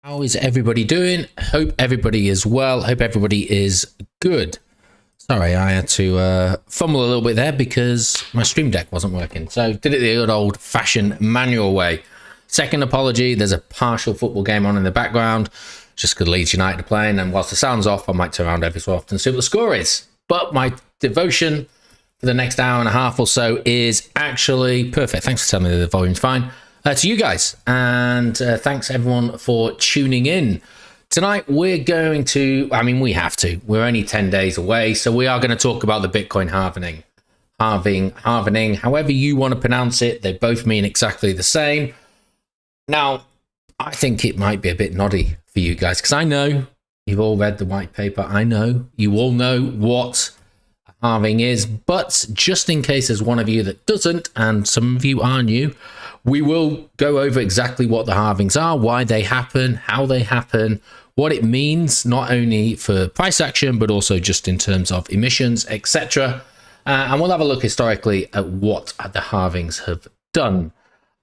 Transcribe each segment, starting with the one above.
How is everybody doing? Hope everybody is well. Hope everybody is good. Sorry, I had to fumble a little bit there because my stream deck wasn't working. So did it the good old-fashioned manual way. Second apology, there's a partial football game on in the background. Just because Leeds United are playing, and whilst the sound's off, I might turn around every so often and see what the score is. But my devotion for the next hour and a half or so is actually perfect. Thanks for telling me that the volume's fine. To you guys, and thanks everyone for tuning in. Tonight we're going to, we have to, we're only 10 days away, so we are going to talk about the Bitcoin halving, however you want to pronounce it. They both mean exactly the same. Now, I think it might be a bit noddy for you guys, because I know you've all read the white paper. I know you all know what halving is, but just in case there's one of you that doesn't, and some of you are new, we will go over exactly what the halvings are, why they happen, how they happen, what it means, not only for price action, but also just in terms of emissions, etc. And we'll have a look historically at what the halvings have done.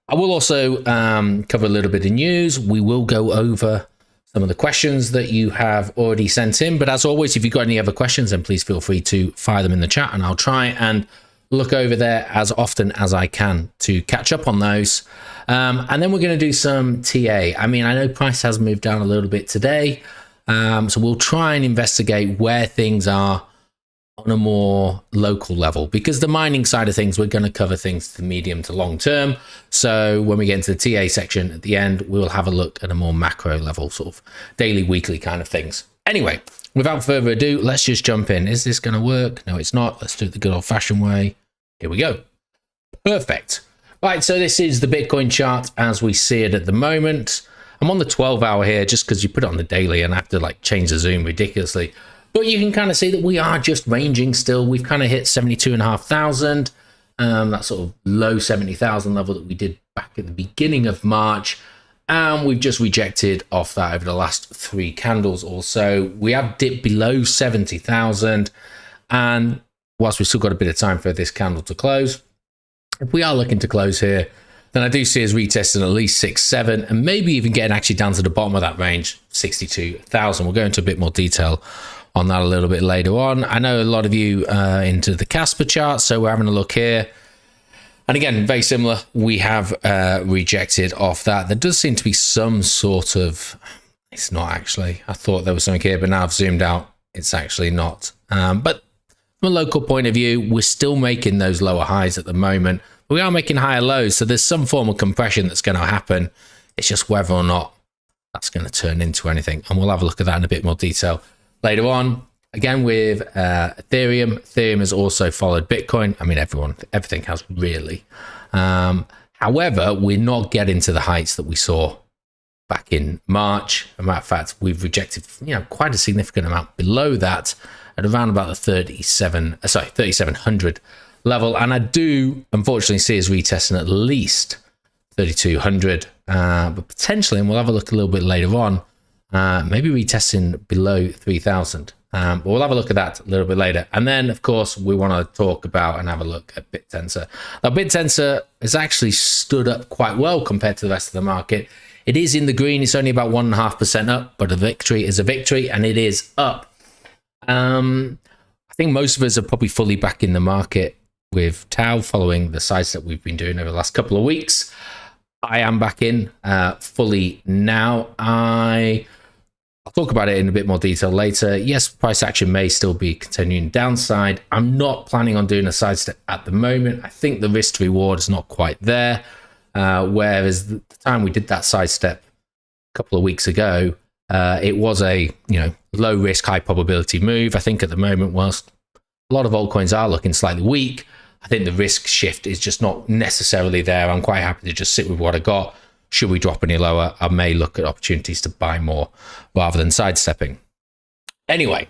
I will also cover a little bit of news. We will go over some of the questions that you have already sent in. But as always, if you've got any other questions, then please feel free to fire them in the chat, and I'll try and look over there as often as I can to catch up on those. And then we're going to do some TA. I know price has moved down a little bit today. So we'll try and investigate where things are on a more local level, because the mining side of things, we're going to cover things to the medium to long term. So when we get into the TA section at the end, we'll have a look at a more macro level, sort of daily, weekly kind of things. Anyway, without further ado, let's just jump in. Is this going to work? No, it's not. Let's do it the good old-fashioned way. Here we go. Perfect. Right, so this is the Bitcoin chart as we see it at the moment. I'm on the 12-hour here just because you put it on the daily and I have to change the zoom ridiculously. But you can kind of see that we are just ranging still. We've kind of hit 72,500. That sort of low 70,000 level that we did back at the beginning of March. And we've just rejected off that over the last 3 candles or so. We have dipped below 70,000. And whilst we've still got a bit of time for this candle to close, if we are looking to close here, then I do see us retesting at least 6, 7, and maybe even getting actually down to the bottom of that range, 62,000. We'll go into a bit more detail on that a little bit later on. I know a lot of you into the Casper chart, so we're having a look here. And again, very similar, we have rejected off that. There does seem to be some sort of, it's not actually, I thought there was something here, but now I've zoomed out, it's actually not. But from a local point of view, we're still making those lower highs at the moment. We are making higher lows, so there's some form of compression that's going to happen. It's just whether or not that's going to turn into anything. And we'll have a look at that in a bit more detail later on. Again, with Ethereum. Ethereum has also followed Bitcoin. Everything has really. However, we're not getting to the heights that we saw back in March. As a matter of fact, we've rejected quite a significant amount below that at around about the 3,700 level. And I do unfortunately see us retesting at least 3,200, but potentially, and we'll have a look a little bit later on, maybe retesting below 3,000. But we'll have a look at that a little bit later. And then, of course, we want to talk about and have a look at BitTensor. Now, BitTensor has actually stood up quite well compared to the rest of the market. It is in the green. It's only about 1.5% up, but a victory is a victory, and it is up. I think most of us are probably fully back in the market with Tau following the size that we've been doing over the last couple of weeks. I am back in fully now. I'll talk about it in a bit more detail later. Yes, price action may still be continuing downside. I'm not planning on doing a side step at the moment. I think the risk to reward is not quite there. Whereas the time we did that side step a couple of weeks ago, it was a low risk, high probability move. I think at the moment, whilst a lot of altcoins are looking slightly weak, I think the risk shift is just not necessarily there. I'm quite happy to just sit with what I got. Should we drop any lower, I may look at opportunities to buy more rather than sidestepping. Anyway,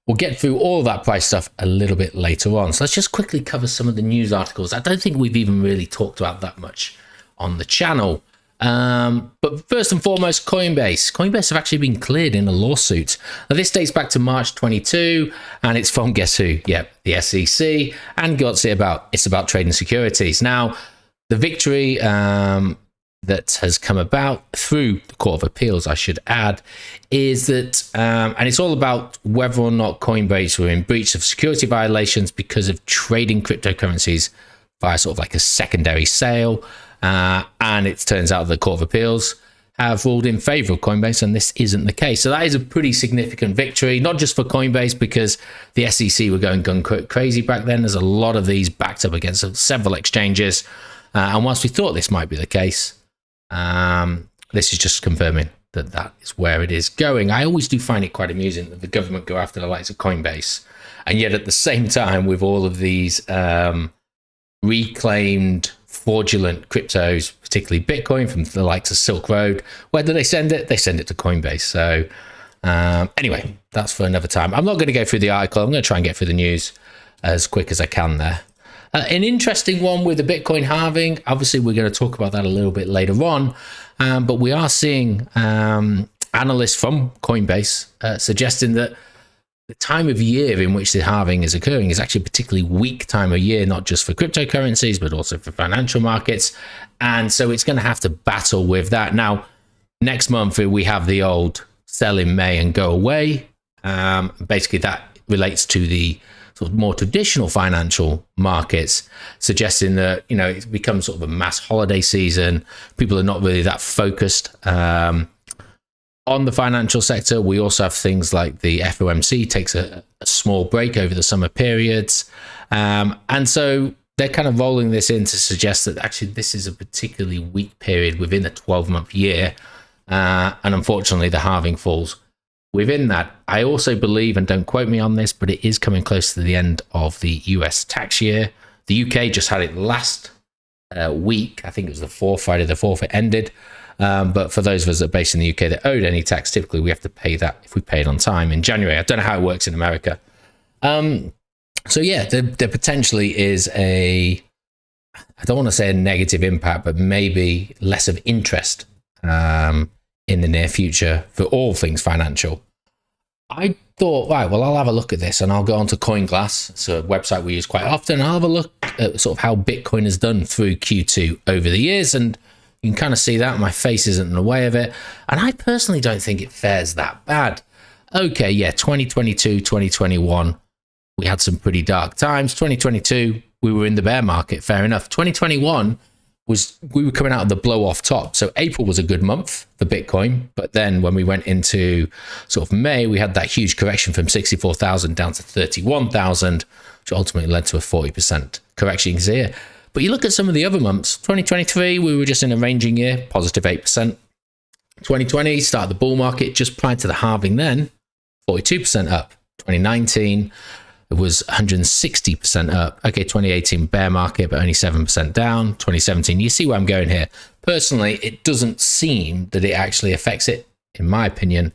we'll get through all of that price stuff a little bit later on. So let's just quickly cover some of the news articles. I don't think we've even really talked about that much on the channel. But first and foremost, Coinbase. Coinbase have actually been cleared in a lawsuit. Now, this dates back to March 22, and it's from, guess who? Yep, the SEC. And it's about trading securities. Now, the victory that has come about through the Court of Appeals, I should add, is that, and it's all about whether or not Coinbase were in breach of security violations because of trading cryptocurrencies via sort of like a secondary sale. And it turns out the Court of Appeals have ruled in favor of Coinbase, and this isn't the case. So that is a pretty significant victory, not just for Coinbase, because the SEC were going gun crazy back then. There's a lot of these backed up against several exchanges. And whilst we thought this might be the case, this is just confirming that that is where it is going. I always do find it quite amusing that the government go after the likes of Coinbase, and yet at the same time, with all of these reclaimed fraudulent cryptos, particularly Bitcoin from the likes of Silk Road, where do they send it? They send it to Coinbase. So anyway, that's for another time. I'm not going to go through the article. I'm going to try and get through the news as quick as I can there. An interesting one with the Bitcoin halving. Obviously, we're going to talk about that a little bit later on. But we are seeing analysts from Coinbase suggesting that the time of year in which the halving is occurring is actually a particularly weak time of year, not just for cryptocurrencies, but also for financial markets. And so it's going to have to battle with that. Now, next month, we have the old sell in May and go away. Basically, that relates to the sort of more traditional financial markets, suggesting that, you know, it's become sort of a mass holiday season. People are not really that focused on the financial sector. We also have things like the FOMC takes a small break over the summer periods. And so they're kind of rolling this in to suggest that actually this is a particularly weak period within a 12-month year. And unfortunately, the halving falls within that. I also believe, and don't quote me on this, but it is coming close to the end of the US tax year. The UK just had it last week. I think it was the 4th, Friday the 4th, it ended. But for those of us that are based in the UK that owed any tax, typically we have to pay that if we pay it on time in January. I don't know how it works in America. So yeah, there potentially is I don't want to say a negative impact, but maybe less of interest in the near future for all things financial. I thought, right, well, I'll have a look at this and I'll go on to CoinGlass. It's a website we use quite often. I'll have a look at sort of how Bitcoin has done through Q2 over the years, and you can kind of see that my face isn't in the way of it. And I personally don't think it fares that bad. Okay, yeah, 2022, 2021, we had some pretty dark times. 2022, we were in the bear market, fair enough. 2021 we were coming out of the blow off top. So April was a good month for Bitcoin. But then when we went into sort of May, we had that huge correction from 64,000 down to 31,000, which ultimately led to a 40% correction. You can see here. But you look at some of the other months, 2023, we were just in a ranging year, positive 8%. 2020, started the bull market just prior to the halving then, 42% up. 2019, it was 160% up. Okay, 2018, bear market, but only 7% down. 2017, you see where I'm going here. Personally, it doesn't seem that it actually affects it, in my opinion.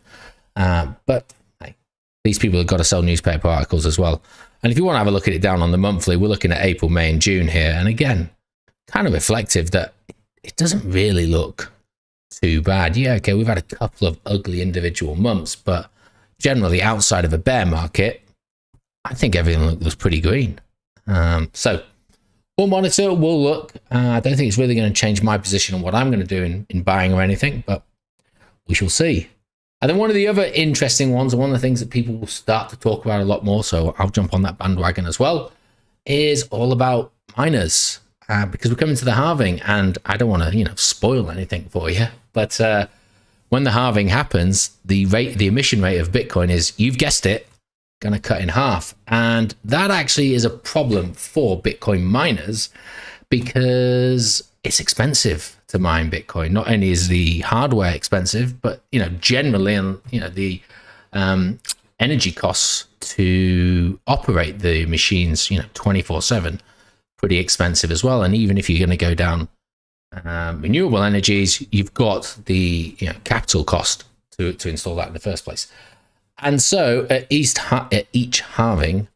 But hey, these people have got to sell newspaper articles as well. And if you want to have a look at it down on the monthly, we're looking at April, May, and June here. And again, kind of reflective that it doesn't really look too bad. Yeah, okay, we've had a couple of ugly individual months, but generally outside of a bear market, I think everything looks pretty green. So we'll monitor, we'll look. I don't think it's really going to change my position on what I'm going to do in buying or anything, but we shall see. And then one of the other interesting ones, and one of the things that people will start to talk about a lot more, so I'll jump on that bandwagon as well, is all about miners. Because we're coming to the halving, and I don't want to, spoil anything for you, but when the halving happens, the emission rate of Bitcoin is, you've guessed it, going to cut in half. And that actually is a problem for Bitcoin miners because it's expensive to mine Bitcoin. Not only is the hardware expensive, but generally, and the energy costs to operate the machines 24/7 pretty expensive as well. And even if you're going to go down renewable energies, you've got the capital cost to install that in the first place. And so at each halving,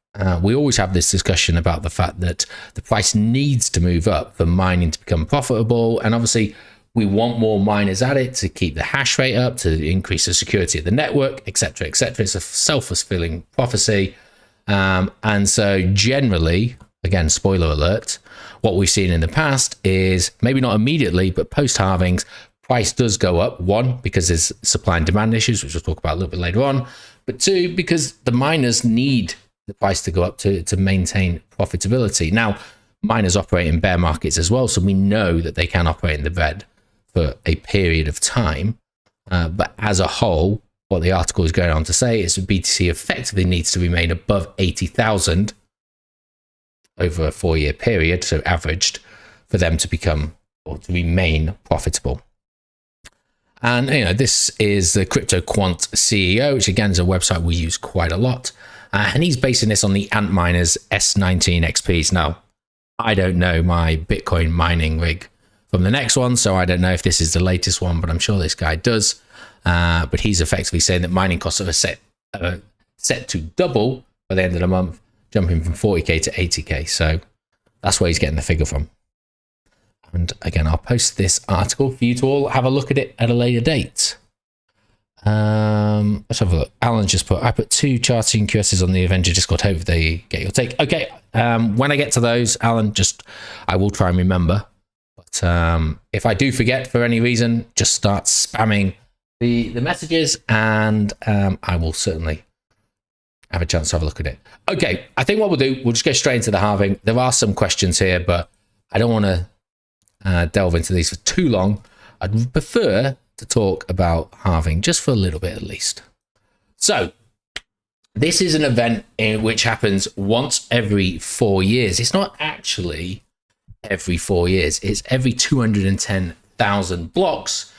we always have this discussion about the fact that the price needs to move up for mining to become profitable. And obviously, we want more miners at it to keep the hash rate up, to increase the security of the network, etc., etc. It's a self-fulfilling prophecy. And so generally, again, spoiler alert, what we've seen in the past is maybe not immediately, but post halvings, price does go up. One, because there's supply and demand issues, which we'll talk about a little bit later on. But two, because the miners need the price to go up to maintain profitability. Now, miners operate in bear markets as well, so we know that they can operate in the red for a period of time. But as a whole, what the article is going on to say is that BTC effectively needs to remain above 80,000 over a 4-year period, so averaged, for them to become or to remain profitable. And this is the Crypto Quant CEO, which again is a website we use quite a lot. And he's basing this on the Antminer's S19 XPs. Now, I don't know my Bitcoin mining rig from the next one, so I don't know if this is the latest one, but I'm sure this guy does. But he's effectively saying that mining costs are set to double by the end of the month, jumping from 40k to 80k. So that's where he's getting the figure from. And again, I'll post this article for you to all have a look at it at a later date. Let's have a look. Alan just put, I put 2 charting QSs on the Avengers Discord. Hope they get your take. Okay, when I get to those, Alan, I will try and remember. But if I do forget for any reason, just start spamming the messages, and I will certainly have a chance to have a look at it. Okay, I think what we'll do, we'll just go straight into the halving. There are some questions here, but I don't want to delve into these for too long. I'd prefer to talk about halving just for a little bit at least. So this is an event which happens once every 4 years. It's not actually every 4 years, it's every 210,000 blocks,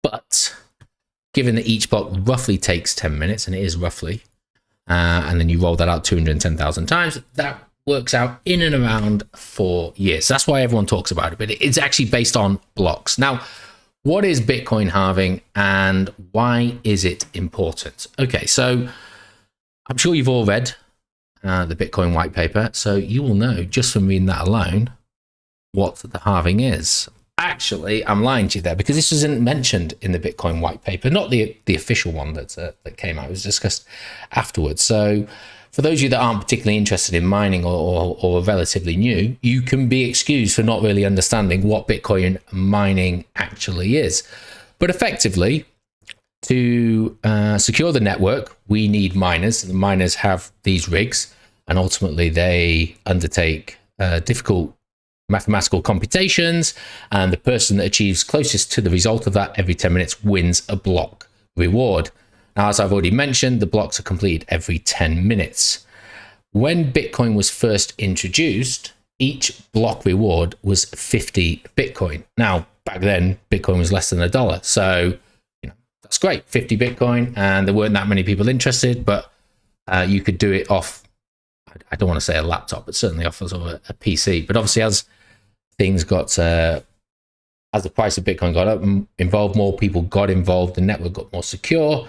but given that each block roughly takes 10 minutes, and it is roughly, and then you roll that out 210,000 times, that works out in and around 4 years. That's why everyone talks about it, but it's actually based on blocks. Now, what is Bitcoin halving and why is it important? Okay, so I'm sure you've all read the Bitcoin white paper, so you will know just from reading that alone what the halving is. Actually, I'm lying to you there, because this isn't mentioned in the Bitcoin white paper, not the official one that came out. It was discussed afterwards. So for those of you that aren't particularly interested in mining or are relatively new, you can be excused for not really understanding what Bitcoin mining actually is. But effectively, to secure the network, we need miners. The miners have these rigs, and ultimately they undertake difficult mathematical computations, and the person that achieves closest to the result of that every 10 minutes wins a block reward. Now, as I've already mentioned, the blocks are completed every 10 minutes. When Bitcoin was first introduced, each block reward was 50 Bitcoin. Now, back then, Bitcoin was less than $1. So, that's great, 50 Bitcoin, and there weren't that many people interested, but you could do it off, I don't want to say a laptop, but certainly off of a PC. But obviously, as things got, as the price of Bitcoin got up, involved, more people got involved, the network got more secure.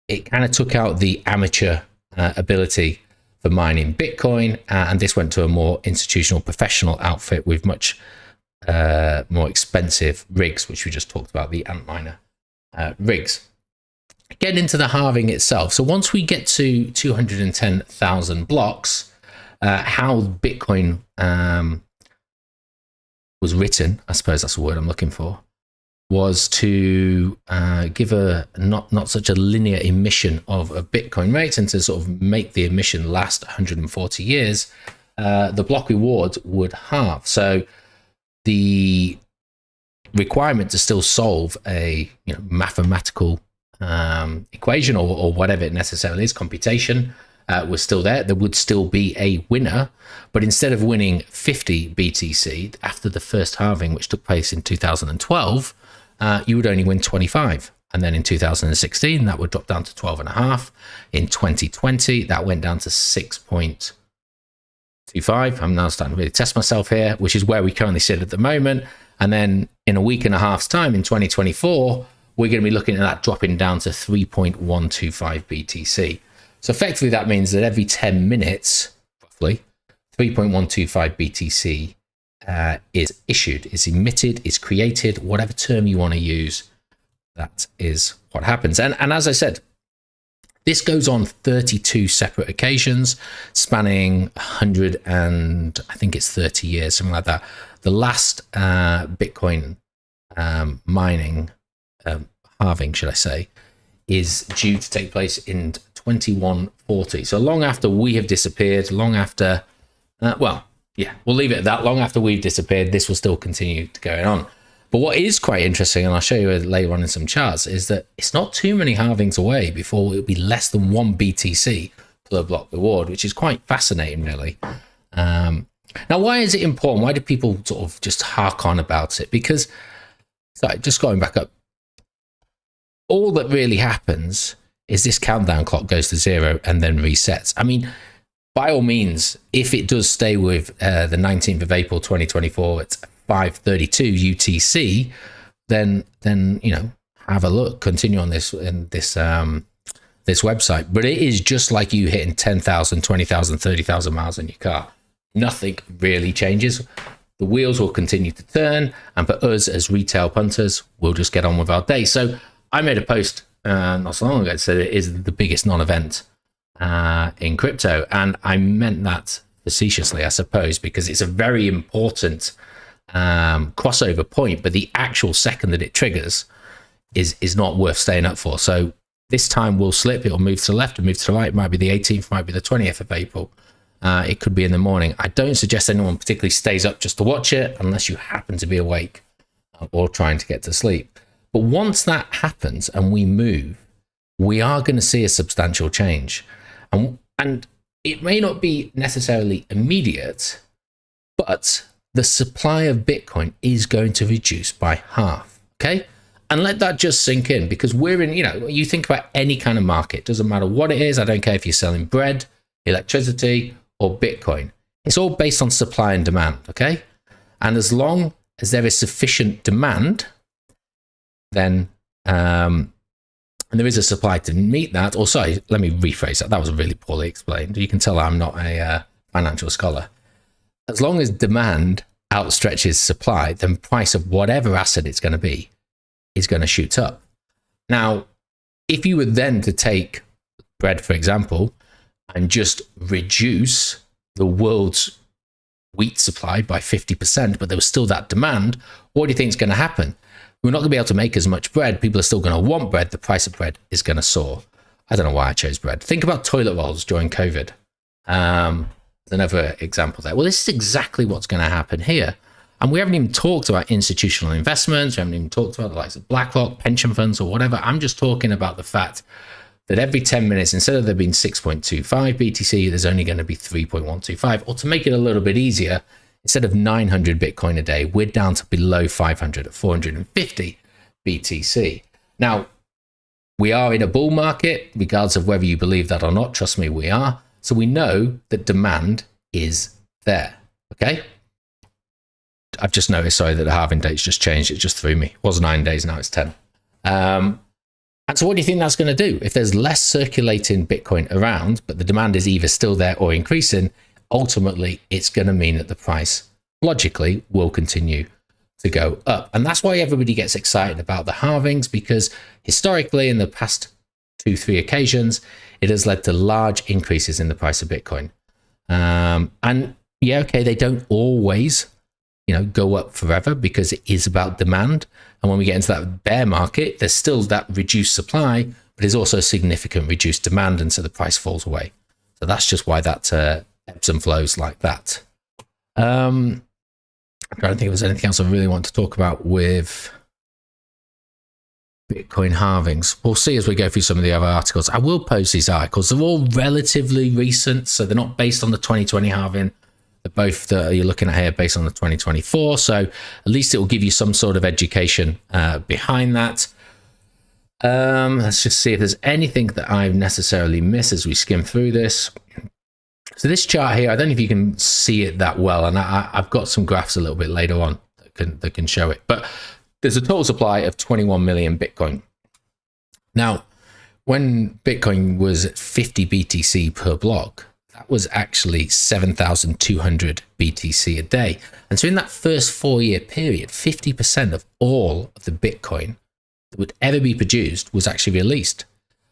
It kind of took out the amateur ability for mining Bitcoin, and this went to a more institutional, professional outfit with much more expensive rigs, which we just talked about, the Antminer rigs. Getting into the halving itself. So once we get to 210,000 blocks, how Bitcoin was written, I suppose that's the word I'm looking for, was to give a not such a linear emission of a Bitcoin rate, and to sort of make the emission last 140 years, the block reward would halve. So the requirement to still solve a mathematical equation or whatever it necessarily is, computation, was still there. There would still be a winner, but instead of winning 50 BTC after the first halving, which took place in 2012, you would only win 25. And then in 2016, that would drop down to 12.5. In 2020, that went down to 6.25. I'm now starting to really test myself here, which is where we currently sit at the moment. And then in a week and a half's time, in 2024, we're going to be looking at that dropping down to 3.125 BTC. So effectively, that means that every 10 minutes, roughly, 3.125 BTC is issued, is emitted, is created, whatever term you want to use. That is what happens. And as I said, This goes on 32 separate occasions, spanning 100 and I think it's 30 years, something like that. The last Bitcoin mining halving, should I say, is due to take place in 2140. So long after we have disappeared, long after, well, yeah, we'll leave it at that. Long after we've disappeared, this will still continue to go on. But what is quite interesting, and I'll show you later on in some charts, is that it's not too many halvings away before it'll be less than 1 BTC per block reward, which is quite fascinating, really. Now, why is it important? Why do people sort of just hark on about it? Because, sorry, just going back up, all that really happens is this countdown clock goes to 0 and then resets. I mean, by all means, if it does stay with the 19th of April 2024 at 5:32 UTC, then you know, have a look, continue on this this website. But it is just like you hitting 10,000, 20,000, 30,000 miles in your car. Nothing really changes. The wheels will continue to turn, and for us as retail punters, we'll just get on with our day. So I made a post not so long ago that said it is the biggest non-event in crypto, and I meant that facetiously, I suppose, because it's a very important crossover point, but the actual second that it triggers is not worth staying up for. So this time will slip, it'll move to the left and move to the right. It might be the 18th, might be the 20th of April. It could be in the morning. I don't suggest anyone particularly stays up just to watch it unless you happen to be awake or trying to get to sleep. But once that happens and we move, we are going to see a substantial change. And it may not be necessarily immediate, but the supply of Bitcoin is going to reduce by half, okay? And let that just sink in, because we're in, you know, you think about any kind of market, doesn't matter what it is. I don't care if you're selling bread, electricity, or Bitcoin. It's all based on supply and demand, okay? And as long as there is sufficient demand, then and there is a supply to meet that. Or sorry, let me rephrase that. That was really poorly explained. You can tell I'm not a financial scholar. As long as demand outstretches supply, then price of whatever asset it's going to be is going to shoot up. Now, if you were then to take bread, for example, and just reduce the world's wheat supply by 50%, but there was still that demand, what do you think is going to happen? We're not going to be able to make as much bread. People are still going to want bread. The price of bread is going to soar. I don't know why I chose bread. Think about toilet rolls during COVID. Another example there. Well, this is exactly what's going to happen here. And we haven't even talked about institutional investments. We haven't even talked about the likes of BlackRock, pension funds, or whatever. I'm just talking about the fact that every 10 minutes, instead of there being 6.25 BTC, there's only going to be 3.125. Or to make it a little bit easier, instead of 900 Bitcoin a day, we're down to below 500 at 450 BTC. Now, we are in a bull market, regardless of whether you believe that or not. Trust me, we are. So we know that demand is there, okay? I've just noticed, sorry, that the halving date's just changed. It just threw me. It was 9 days, now it's 10. And so what do you think that's going to do? If there's less circulating Bitcoin around, but the demand is either still there or increasing, ultimately, it's going to mean that the price, logically, will continue to go up. And that's why everybody gets excited about the halvings, because historically, in the past 2-3 occasions, it has led to large increases in the price of Bitcoin. And yeah, okay, they don't always, you know, go up forever, because it is about demand. And when we get into that bear market, there's still that reduced supply, but there's also significant reduced demand, and so the price falls away. So that's just why that ebbs and flows like that. I'm trying to think if there's anything else I really want to talk about with Bitcoin halvings. We'll see as we go through some of the other articles. I will post these articles. They're all relatively recent, so they're not based on the 2020 halving. They're both that you're looking at here based on the 2024. So at least it will give you some sort of education behind that. Let's just see if there's anything that I've necessarily missed as we skim through this. So this chart here, I don't know if you can see it that well, and I've got some graphs a little bit later on that can show it. But there's a total supply of 21 million Bitcoin. Now, when Bitcoin was at 50 BTC per block, that was actually 7,200 BTC a day. And so in that first 4-year period, 50% of all of the Bitcoin that would ever be produced was actually released.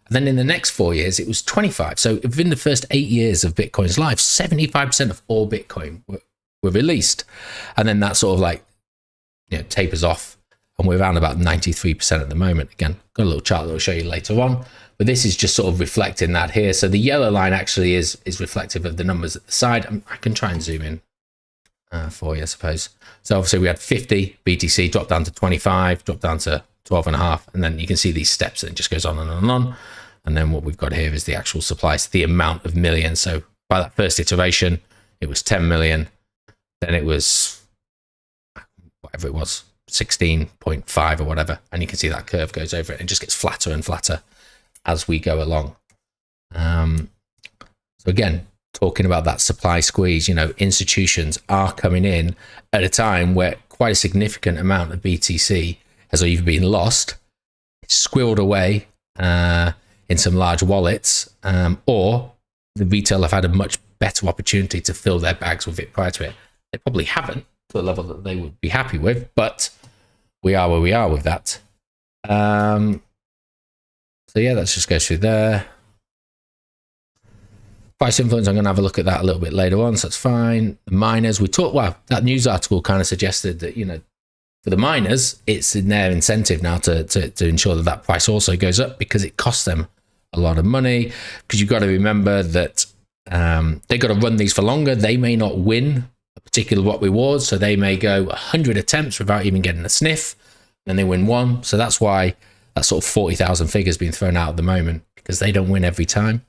And then in the next 4 years, it was 25. So within the first 8 years of Bitcoin's life, 75% of all Bitcoin were released. And then that sort of like, tapers off. And we're around about 93% at the moment. Again, got a little chart that I'll show you later on. But this is just sort of reflecting that here. So the yellow line actually is reflective of the numbers at the side. I can try and zoom in for you, I suppose. So obviously we had 50 BTC, dropped down to 25, dropped down to 12.5. And then you can see these steps and it just goes on and on and on. And then what we've got here is the actual supply, so the amount of millions. So by that first iteration, it was 10 million. Then it was whatever it was, 16.5 or whatever. And you can see that curve goes over it. It just gets flatter and flatter as we go along. So again, talking about that supply squeeze, institutions are coming in at a time where quite a significant amount of BTC has either been lost, squirreled away in some large wallets, or the retail have had a much better opportunity to fill their bags with it prior to it. They probably haven't to a level that they would be happy with, but we are where we are with that. So yeah, let's just go through there. Price influence, I'm going to have a look at that a little bit later on, so that's fine. The miners, that news article kind of suggested that, for the miners, it's in their incentive now to ensure that price also goes up because it costs them a lot of money. Because you've got to remember that they've got to run these for longer. They may not win a particular block reward, so they may go 100 attempts without even getting a sniff, and they win one. So that's why that sort of 40,000 figure has been thrown out at the moment, because they don't win every time.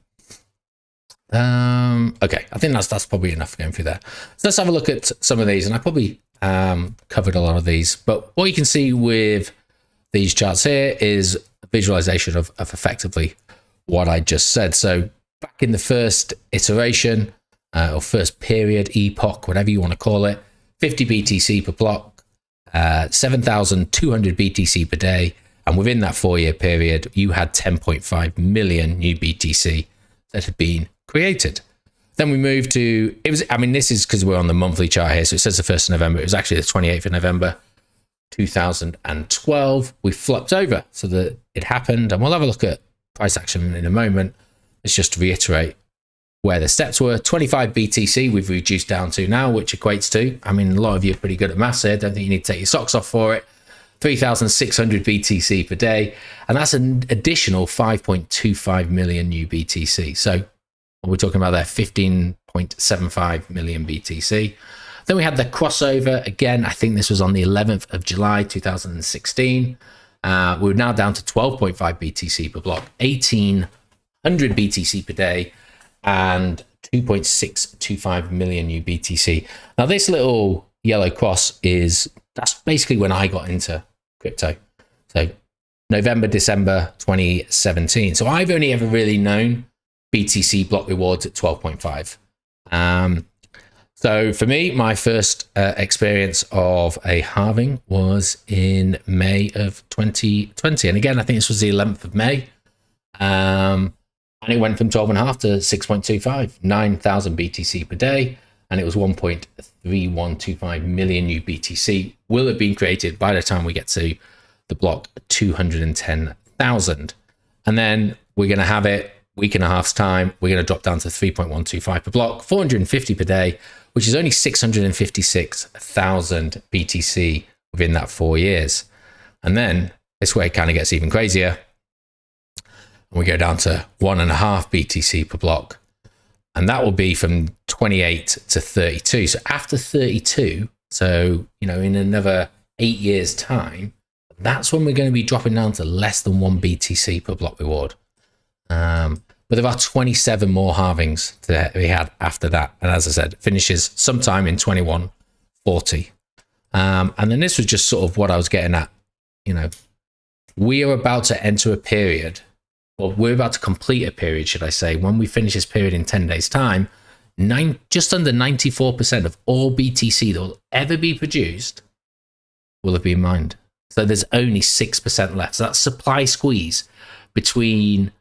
Okay, I think that's probably enough going through there. So let's have a look at some of these, and I probably covered a lot of these, but what you can see with these charts here is a visualization of effectively what I just said. So back in the first iteration, or first period, epoch, whatever you want to call it, 50 BTC per block, 7,200 BTC per day, and within that 4-year period, you had 10.5 million new BTC that had been created. Then we moved to, this is because we're on the monthly chart here, so it says the 1st of November. It was actually the 28th of November, 2012. We flopped over so that it happened, and we'll have a look at price action in a moment. Let's just reiterate where the steps were. 25 BTC we've reduced down to now, which equates to, a lot of you are pretty good at maths here. Don't think you need to take your socks off for it. 3,600 BTC per day, and that's an additional 5.25 million new BTC. So what we're talking about there, 15.75 million BTC. Then we had the crossover again. I think this was on the 11th of July 2016. We're now down to 12.5 BTC per block, 1,800 BTC per day, and 2.625 million new BTC. Now this little yellow cross that's basically when I got into crypto. So November, December 2017. So I've only ever really known BTC block rewards at 12.5. So for me, my first experience of a halving was in May of 2020. And again, I think this was the 11th of May. And it went from 12.5 to 6.25, 9,000 BTC per day. And it was 1.3125 million new BTC will have been created by the time we get to the block 210,000. And then we're going to have it week and a half's time. We're going to drop down to 3.125 per block, 450 per day, which is only 656,000 BTC within that 4 years. And then this way it kind of gets even crazier. And we go down to 1.5 BTC per block. And that will be from 28 to 32. So after 32, so, in another 8 years' time, that's when we're going to be dropping down to less than 1 BTC per block reward. But there are 27 more halvings that we had after that. And as I said, finishes sometime in 2140. And then this was just sort of what I was getting at. We are about to enter a period, or we're about to complete a period, should I say, when we finish this period in 10 days' time, just under 94% of all BTC that will ever be produced will have been mined. So there's only 6% left. So that's supply squeeze between,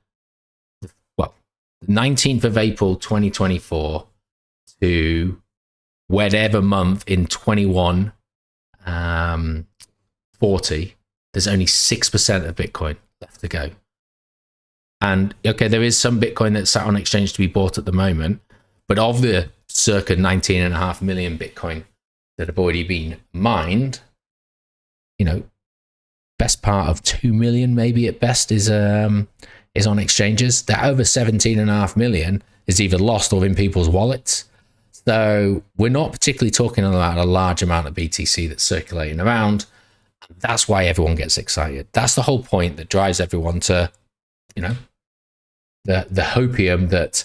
the 19th of April 2024 to whatever month in 2140. There's only 6% of Bitcoin left to go. And okay, there is some Bitcoin that's sat on exchange to be bought at the moment, but of the circa 19.5 million Bitcoin that have already been mined, you know, best part of 2 million maybe at best is on exchanges. That over 17.5 million is either lost or in people's wallets. So we're not particularly talking about a large amount of BTC that's circulating around. That's why everyone gets excited. That's the whole point that drives everyone to, you know, the hopium that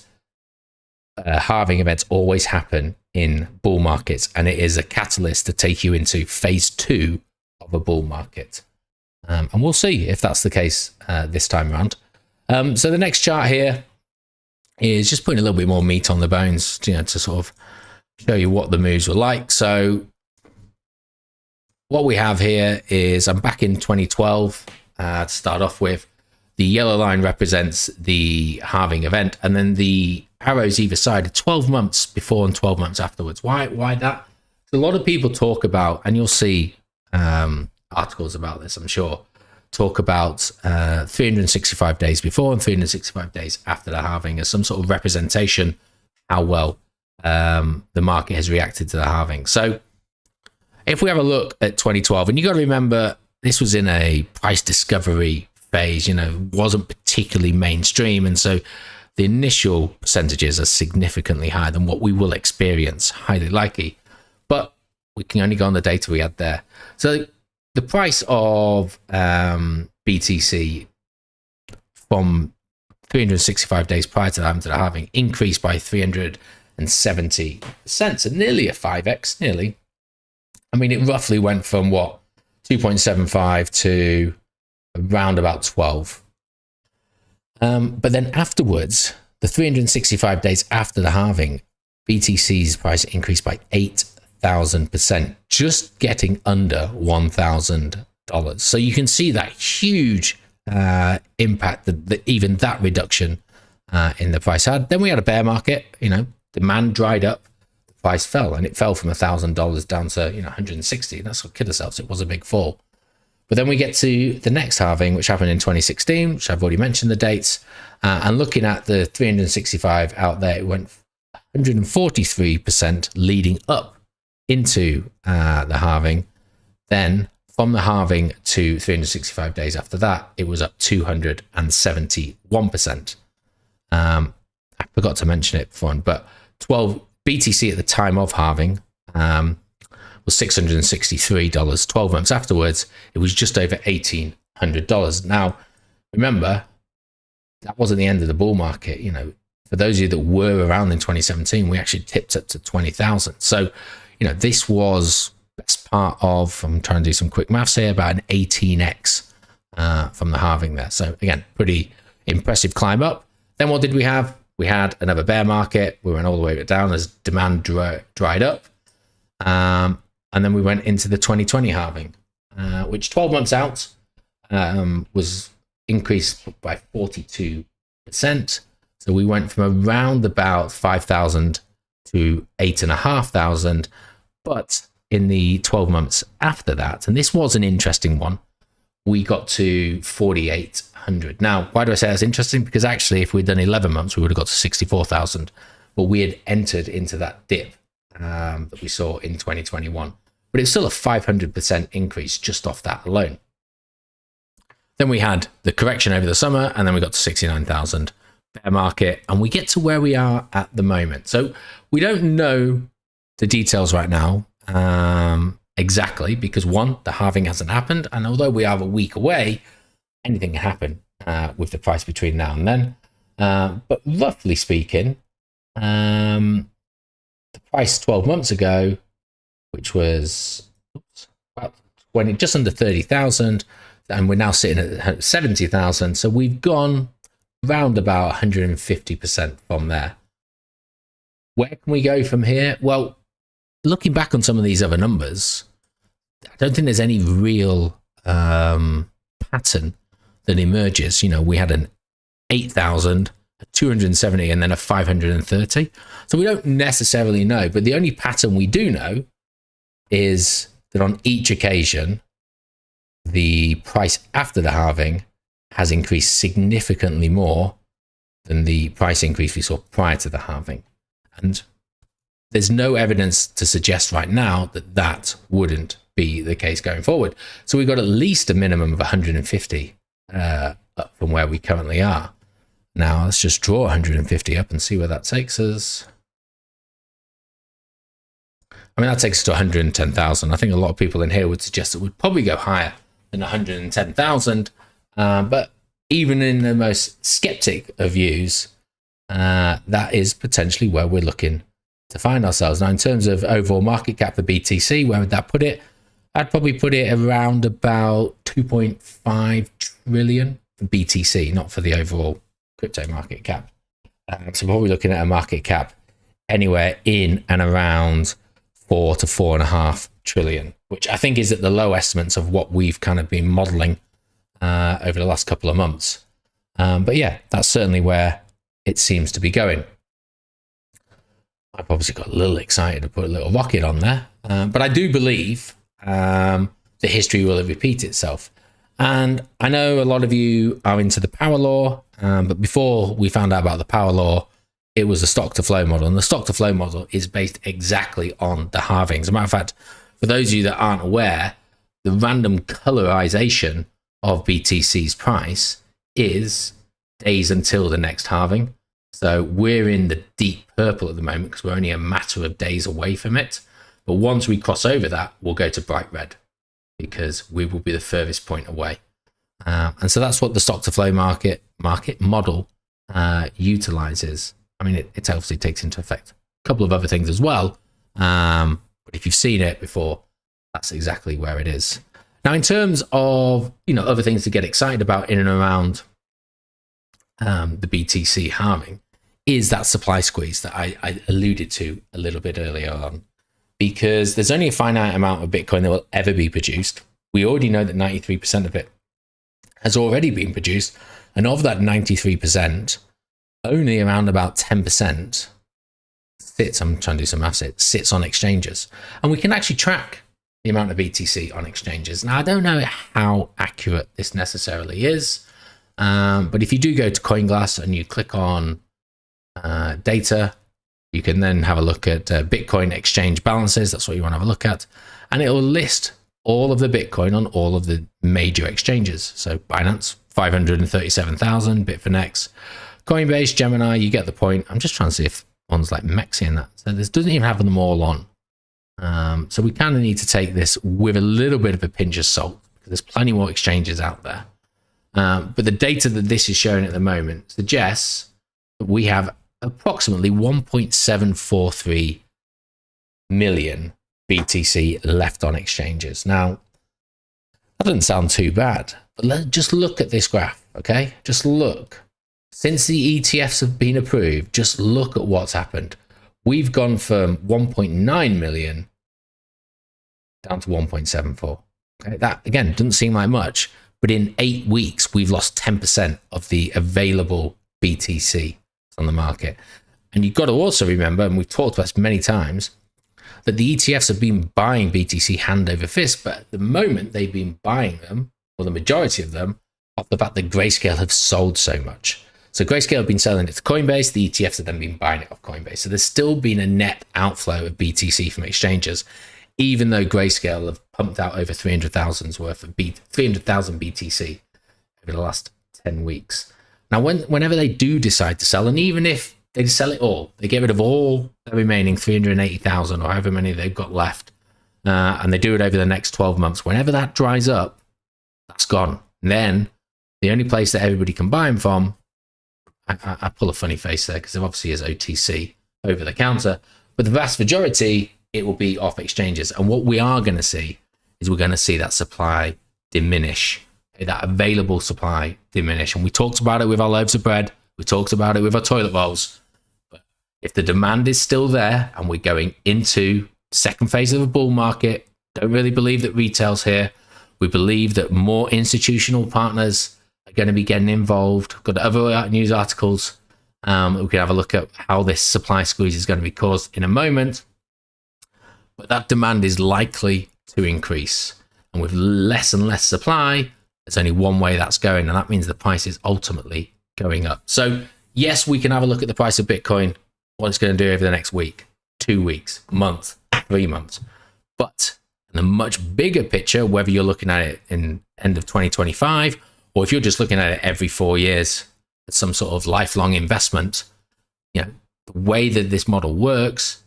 halving events always happen in bull markets, and it is a catalyst to take you into phase 2 of a bull market. And we'll see if that's the case this time around. So the next chart here is just putting a little bit more meat on the bones, you know, to sort of show you what the moves were like. So what we have here is I'm back in 2012 to start off with. The yellow line represents the halving event, and then the arrows either side are 12 months before and 12 months afterwards. Why that? A lot of people talk about, and you'll see articles about this, I'm sure, talk about 365 days before and 365 days after the halving as some sort of representation how well the market has reacted to the halving. So if we have a look at 2012, and you got to remember this was in a price discovery phase, you know, wasn't particularly mainstream, and so the initial percentages are significantly higher than what we will experience, highly likely, but we can only go on the data we had there. So the price of BTC from 365 days prior to the halving increased by 370%, so nearly a 5x, nearly. I mean, it roughly went from what, 2.75 to around about 12. But then afterwards, the 365 days after the halving, BTC's price increased by 8,000%, just getting under $1,000. So you can see that huge impact that even that reduction in the price had. Then we had a bear market, you know, demand dried up, the price fell, and it fell from $1,000 down to, you know, 160. That's what killed ourselves. It was a big fall. But then we get to the next halving, which happened in 2016, which I've already mentioned the dates. And looking at the 365 out there, it went 143% leading up into the halving. Then from the halving to 365 days after that, it was up 271%. I forgot to mention it before, but 12 BTC at the time of halving was $663. 12 months afterwards, it was just over $1,800. Now, remember, that wasn't the end of the bull market. You know, for those of you that were around in 2017, we actually tipped up to 20,000. So, you know, this was best part of, I'm trying to do some quick maths here, about an 18x from the halving there. So again, pretty impressive climb up. Then what did we have? We had another bear market. We went all the way down as demand dried up. And then we went into the 2020 halving, which 12 months out was increased by 42%. So we went from around about 5,000 to 8,500. But in the 12 months after that, and this was an interesting one, we got to 4,800. Now, why do I say that's interesting? Because actually, if we'd done 11 months, we would have got to 64,000. But we had entered into that dip that we saw in 2021. But it's still a 500% increase just off that alone. Then we had the correction over the summer, and then we got to 69,000 bear market, and we get to where we are at the moment. So we don't know the details right now exactly, because one, the halving hasn't happened, and although we are a week away, anything can happen with the price between now and then. But roughly speaking, the price 12 months ago, which was about 20, just under 30,000, and we're now sitting at 70,000. So we've gone round about 150% from there. Where can we go from here? Well, looking back on some of these other numbers, I don't think there's any real pattern that emerges. You know, we had an 8,000, a 270, and then a 530. So we don't necessarily know, but the only pattern we do know is that on each occasion, the price after the halving has increased significantly more than the price increase we saw prior to the halving. And there's no evidence to suggest right now that that wouldn't be the case going forward. So we've got at least a minimum of 150 up from where we currently are. Now let's just draw 150 up and see where that takes us. I mean, that takes us to 110,000. I think a lot of people in here would suggest it would probably go higher than 110,000. But even in the most skeptic of views, that is potentially where we're looking to find ourselves. Now, in terms of overall market cap for BTC, where would that put it? I'd probably put it around about 2.5 trillion for BTC, not for the overall crypto market cap. So probably looking at a market cap anywhere in and around 4 to 4.5 trillion, which I think is at the low estimates of what we've kind of been modeling over the last couple of months. But yeah, that's certainly where it seems to be going. I've obviously got a little excited to put a little rocket on there, but I do believe the history will repeat itself. And I know a lot of you are into the power law, but before we found out about the power law, it was a stock to flow model, and the stock to flow model is based exactly on the halving. As a matter of fact, for those of you that aren't aware, the random colorization of BTC's price is days until the next halving. So we're in the deep purple at the moment because we're only a matter of days away from it. But once we cross over that, we'll go to bright red because we will be the furthest point away. And so that's what the stock to flow market model utilizes. I mean, it obviously takes into effect a couple of other things as well. But if you've seen it before, that's exactly where it is. Now, in terms of, other things to get excited about in and around the BTC halving is that supply squeeze that I alluded to a little bit earlier on, because there's only a finite amount of Bitcoin that will ever be produced. We already know that 93% of it has already been produced. And of that 93%, only around about 10% sits, I'm trying to do some maths, it sits on exchanges. And we can actually track the amount of BTC on exchanges. Now, I don't know how accurate this necessarily is, but if you do go to CoinGlass and you click on data, you can then have a look at Bitcoin exchange balances. That's what you want to have a look at. And it will list all of the Bitcoin on all of the major exchanges. So Binance, 537,000, Bitfinex, Coinbase, Gemini, you get the point. I'm just trying to see if one's like Mexi in that. So this doesn't even have them all on. So we kind of need to take this with a little bit of a pinch of salt because there's plenty more exchanges out there. But the data that this is showing at the moment suggests that we have approximately 1.743 million BTC left on exchanges. Now, that doesn't sound too bad, but just look at this graph, okay? Just look. Since the ETFs have been approved, just look at what's happened. We've gone from 1.9 million down to 1.74. Okay, that, again, doesn't seem like much, but in 8 weeks, we've lost 10% of the available BTC on the market. And you've got to also remember, and we've talked about this many times, that the ETFs have been buying BTC hand over fist, but at the moment they've been buying them, or the majority of them, off the fact that Grayscale have sold so much. So Grayscale have been selling it to Coinbase, the ETFs have then been buying it off Coinbase. So there's still been a net outflow of BTC from exchanges, even though Grayscale have pumped out over 300,000 worth of 300,000 BTC over the last 10 weeks. Now, whenever they do decide to sell, and even if they sell it all, they get rid of all the remaining 380,000 or however many they've got left, and they do it over the next 12 months, whenever that dries up, that's gone. And then the only place that everybody can buy them from, I pull a funny face there because it obviously is OTC, over the counter, but the vast majority, it will be off exchanges. And what we are going to see is we're going to see that supply diminish, that available supply diminish. And we talked about it with our loaves of bread. We talked about it with our toilet rolls. But if the demand is still there and we're going into second phase of a bull market, don't really believe that retail's here. We believe that more institutional partners are going to be getting involved. Got other news articles. We can have a look at how this supply squeeze is going to be caused in a moment. But that demand is likely to increase. And with less and less supply, There's only one way that's going, and that means the price is ultimately going up. So yes, we can have a look at the price of Bitcoin, what it's going to do over the next week, 2 weeks, month, 3 months. But in the much bigger picture, whether you're looking at it in end of 2025, or if you're just looking at it every 4 years, as some sort of lifelong investment, you know, the way that this model works,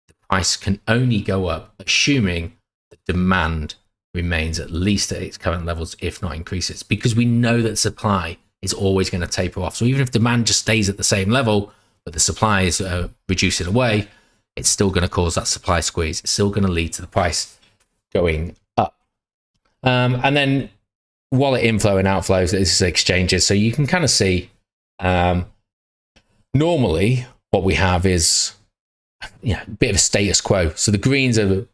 the price can only go up, assuming the demand remains at least at its current levels, if not increases, because we know that supply is always going to taper off. So even if demand just stays at the same level, but the supply is reducing away, it's still going to cause that supply squeeze. It's still going to lead to the price going up. And then wallet inflow and outflows, this is exchanges. So you can kind of see, normally what we have is a bit of a status quo. So the greens are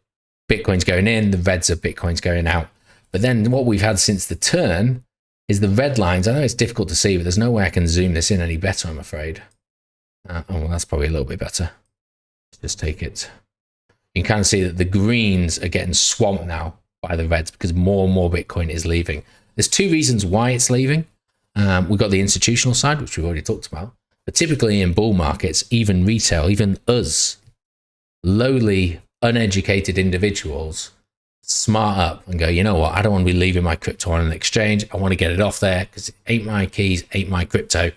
Bitcoin's going in, the reds are Bitcoin's going out. But then what we've had since the turn is the red lines. I know it's difficult to see, but there's no way I can zoom this in any better, I'm afraid. Oh, well, that's probably a little bit better. Let's just take it. You can kind of see that the greens are getting swamped now by the reds because more and more Bitcoin is leaving. There's 2 reasons why it's leaving. We've got the institutional side, which we've already talked about. But typically in bull markets, even retail, even us, lowly, uneducated individuals smart up and go, you know what, I don't want to be leaving my crypto on an exchange. I want to get it off there because it ain't my keys, ain't my crypto.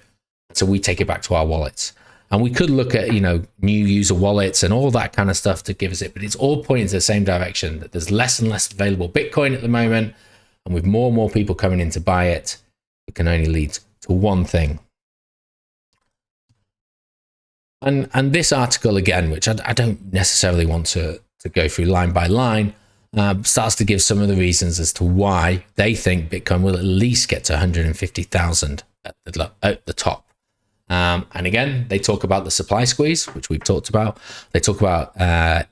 So we take it back to our wallets. And we could look at, new user wallets and all that kind of stuff to give us it, but it's all pointing to the same direction, that there's less and less available Bitcoin at the moment. And with more and more people coming in to buy it, it can only lead to one thing. And this article, again, which I don't necessarily want to go through line by line, starts to give some of the reasons as to why they think Bitcoin will at least get to 150,000 at the top. And again, they talk about the supply squeeze, which we've talked about. They talk about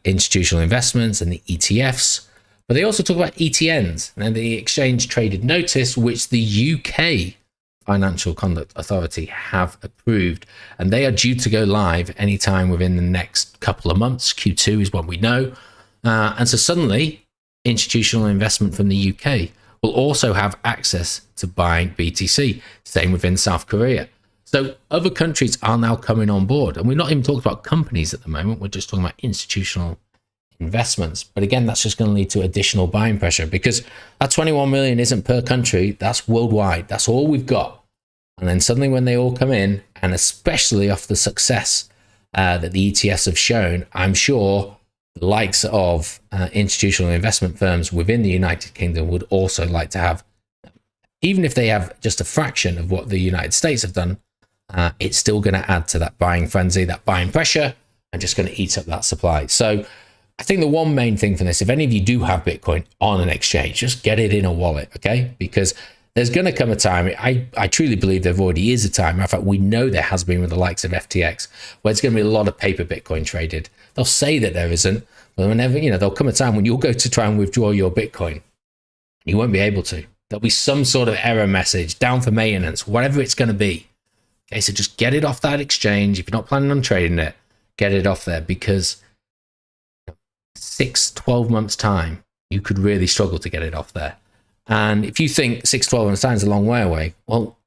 institutional investments and the ETFs, but they also talk about ETNs and the exchange traded notice, which the UK Financial Conduct Authority have approved, and they are due to go live anytime within the next couple of months. Q2 is what we know. And so suddenly, institutional investment from the UK will also have access to buying BTC. Same within South Korea. So other countries are now coming on board. And we're not even talking about companies at the moment. We're just talking about institutional investments. But again, that's just going to lead to additional buying pressure, because that 21 million isn't per country. That's worldwide. That's all we've got. And then suddenly when they all come in, and especially off the success that the ETFs have shown, I'm sure the likes of institutional investment firms within the United Kingdom would also like to have, even if they have just a fraction of what the United States have done, it's still going to add to that buying frenzy, that buying pressure, and just going to eat up that supply. So I think the one main thing from this, if any of you do have Bitcoin on an exchange, just get it in a wallet, okay? Because there's going to come a time, I truly believe there already is a time, in fact, we know there has been with the likes of FTX, where it's going to be a lot of paper Bitcoin traded. They'll say that there isn't, but whenever, there'll come a time when you'll go to try and withdraw your Bitcoin. You won't be able to. There'll be some sort of error message, down for maintenance, whatever it's going to be. Okay, so just get it off that exchange. If you're not planning on trading it, get it off there, because 6-12 months time, you could really struggle to get it off there. And if you think 6-12 months time is a long way away, well,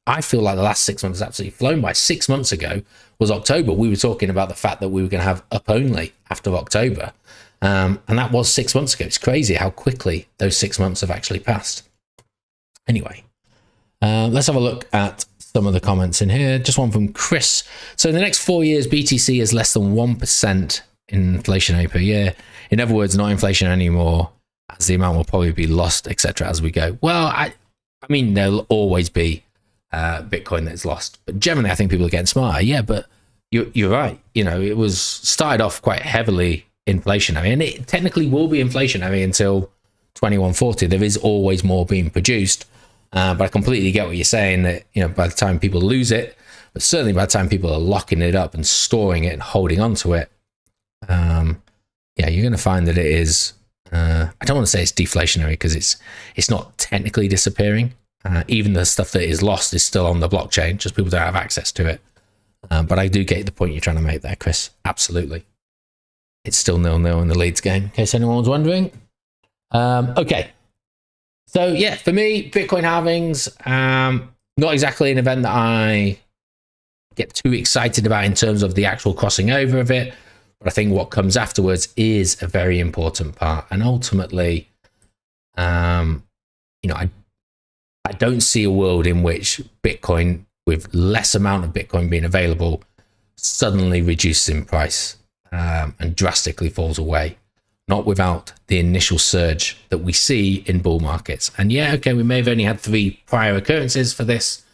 I feel like the last 6 months has absolutely flown by. 6 months ago was October. We were talking about the fact that we were going to have up only after October. And that was 6 months ago. It's crazy how quickly those 6 months have actually passed. Anyway, let's have a look at some of the comments in here. Just one from Chris. So in the next 4 years, BTC is less than 1% inflationary per year. In other words, not inflation anymore, as the amount will probably be lost, etc. as we go. Well, I mean, there'll always be Bitcoin that's lost, but generally I think people are getting smarter. Yeah, but you're right. It was started off quite heavily inflationary, and it technically will be inflationary until 2140. There is always more being produced, but I completely get what you're saying, that by the time people lose it, but certainly by the time people are locking it up and storing it and holding on to it, you're going to find that it is. I don't want to say it's deflationary, because it's not technically disappearing. Even the stuff that is lost is still on the blockchain, just people don't have access to it. But I do get the point you're trying to make there, Chris. Absolutely. It's still 0-0 in the Leeds game, in case anyone was wondering. Okay. So yeah, for me, Bitcoin halvings, not exactly an event that I get too excited about in terms of the actual crossing over of it. But I think what comes afterwards is a very important part. And ultimately, I don't see a world in which Bitcoin, with less amount of Bitcoin being available, suddenly reduces in price and drastically falls away. Not without the initial surge that we see in bull markets. And yeah, okay, we may have only had 3 prior occurrences for this,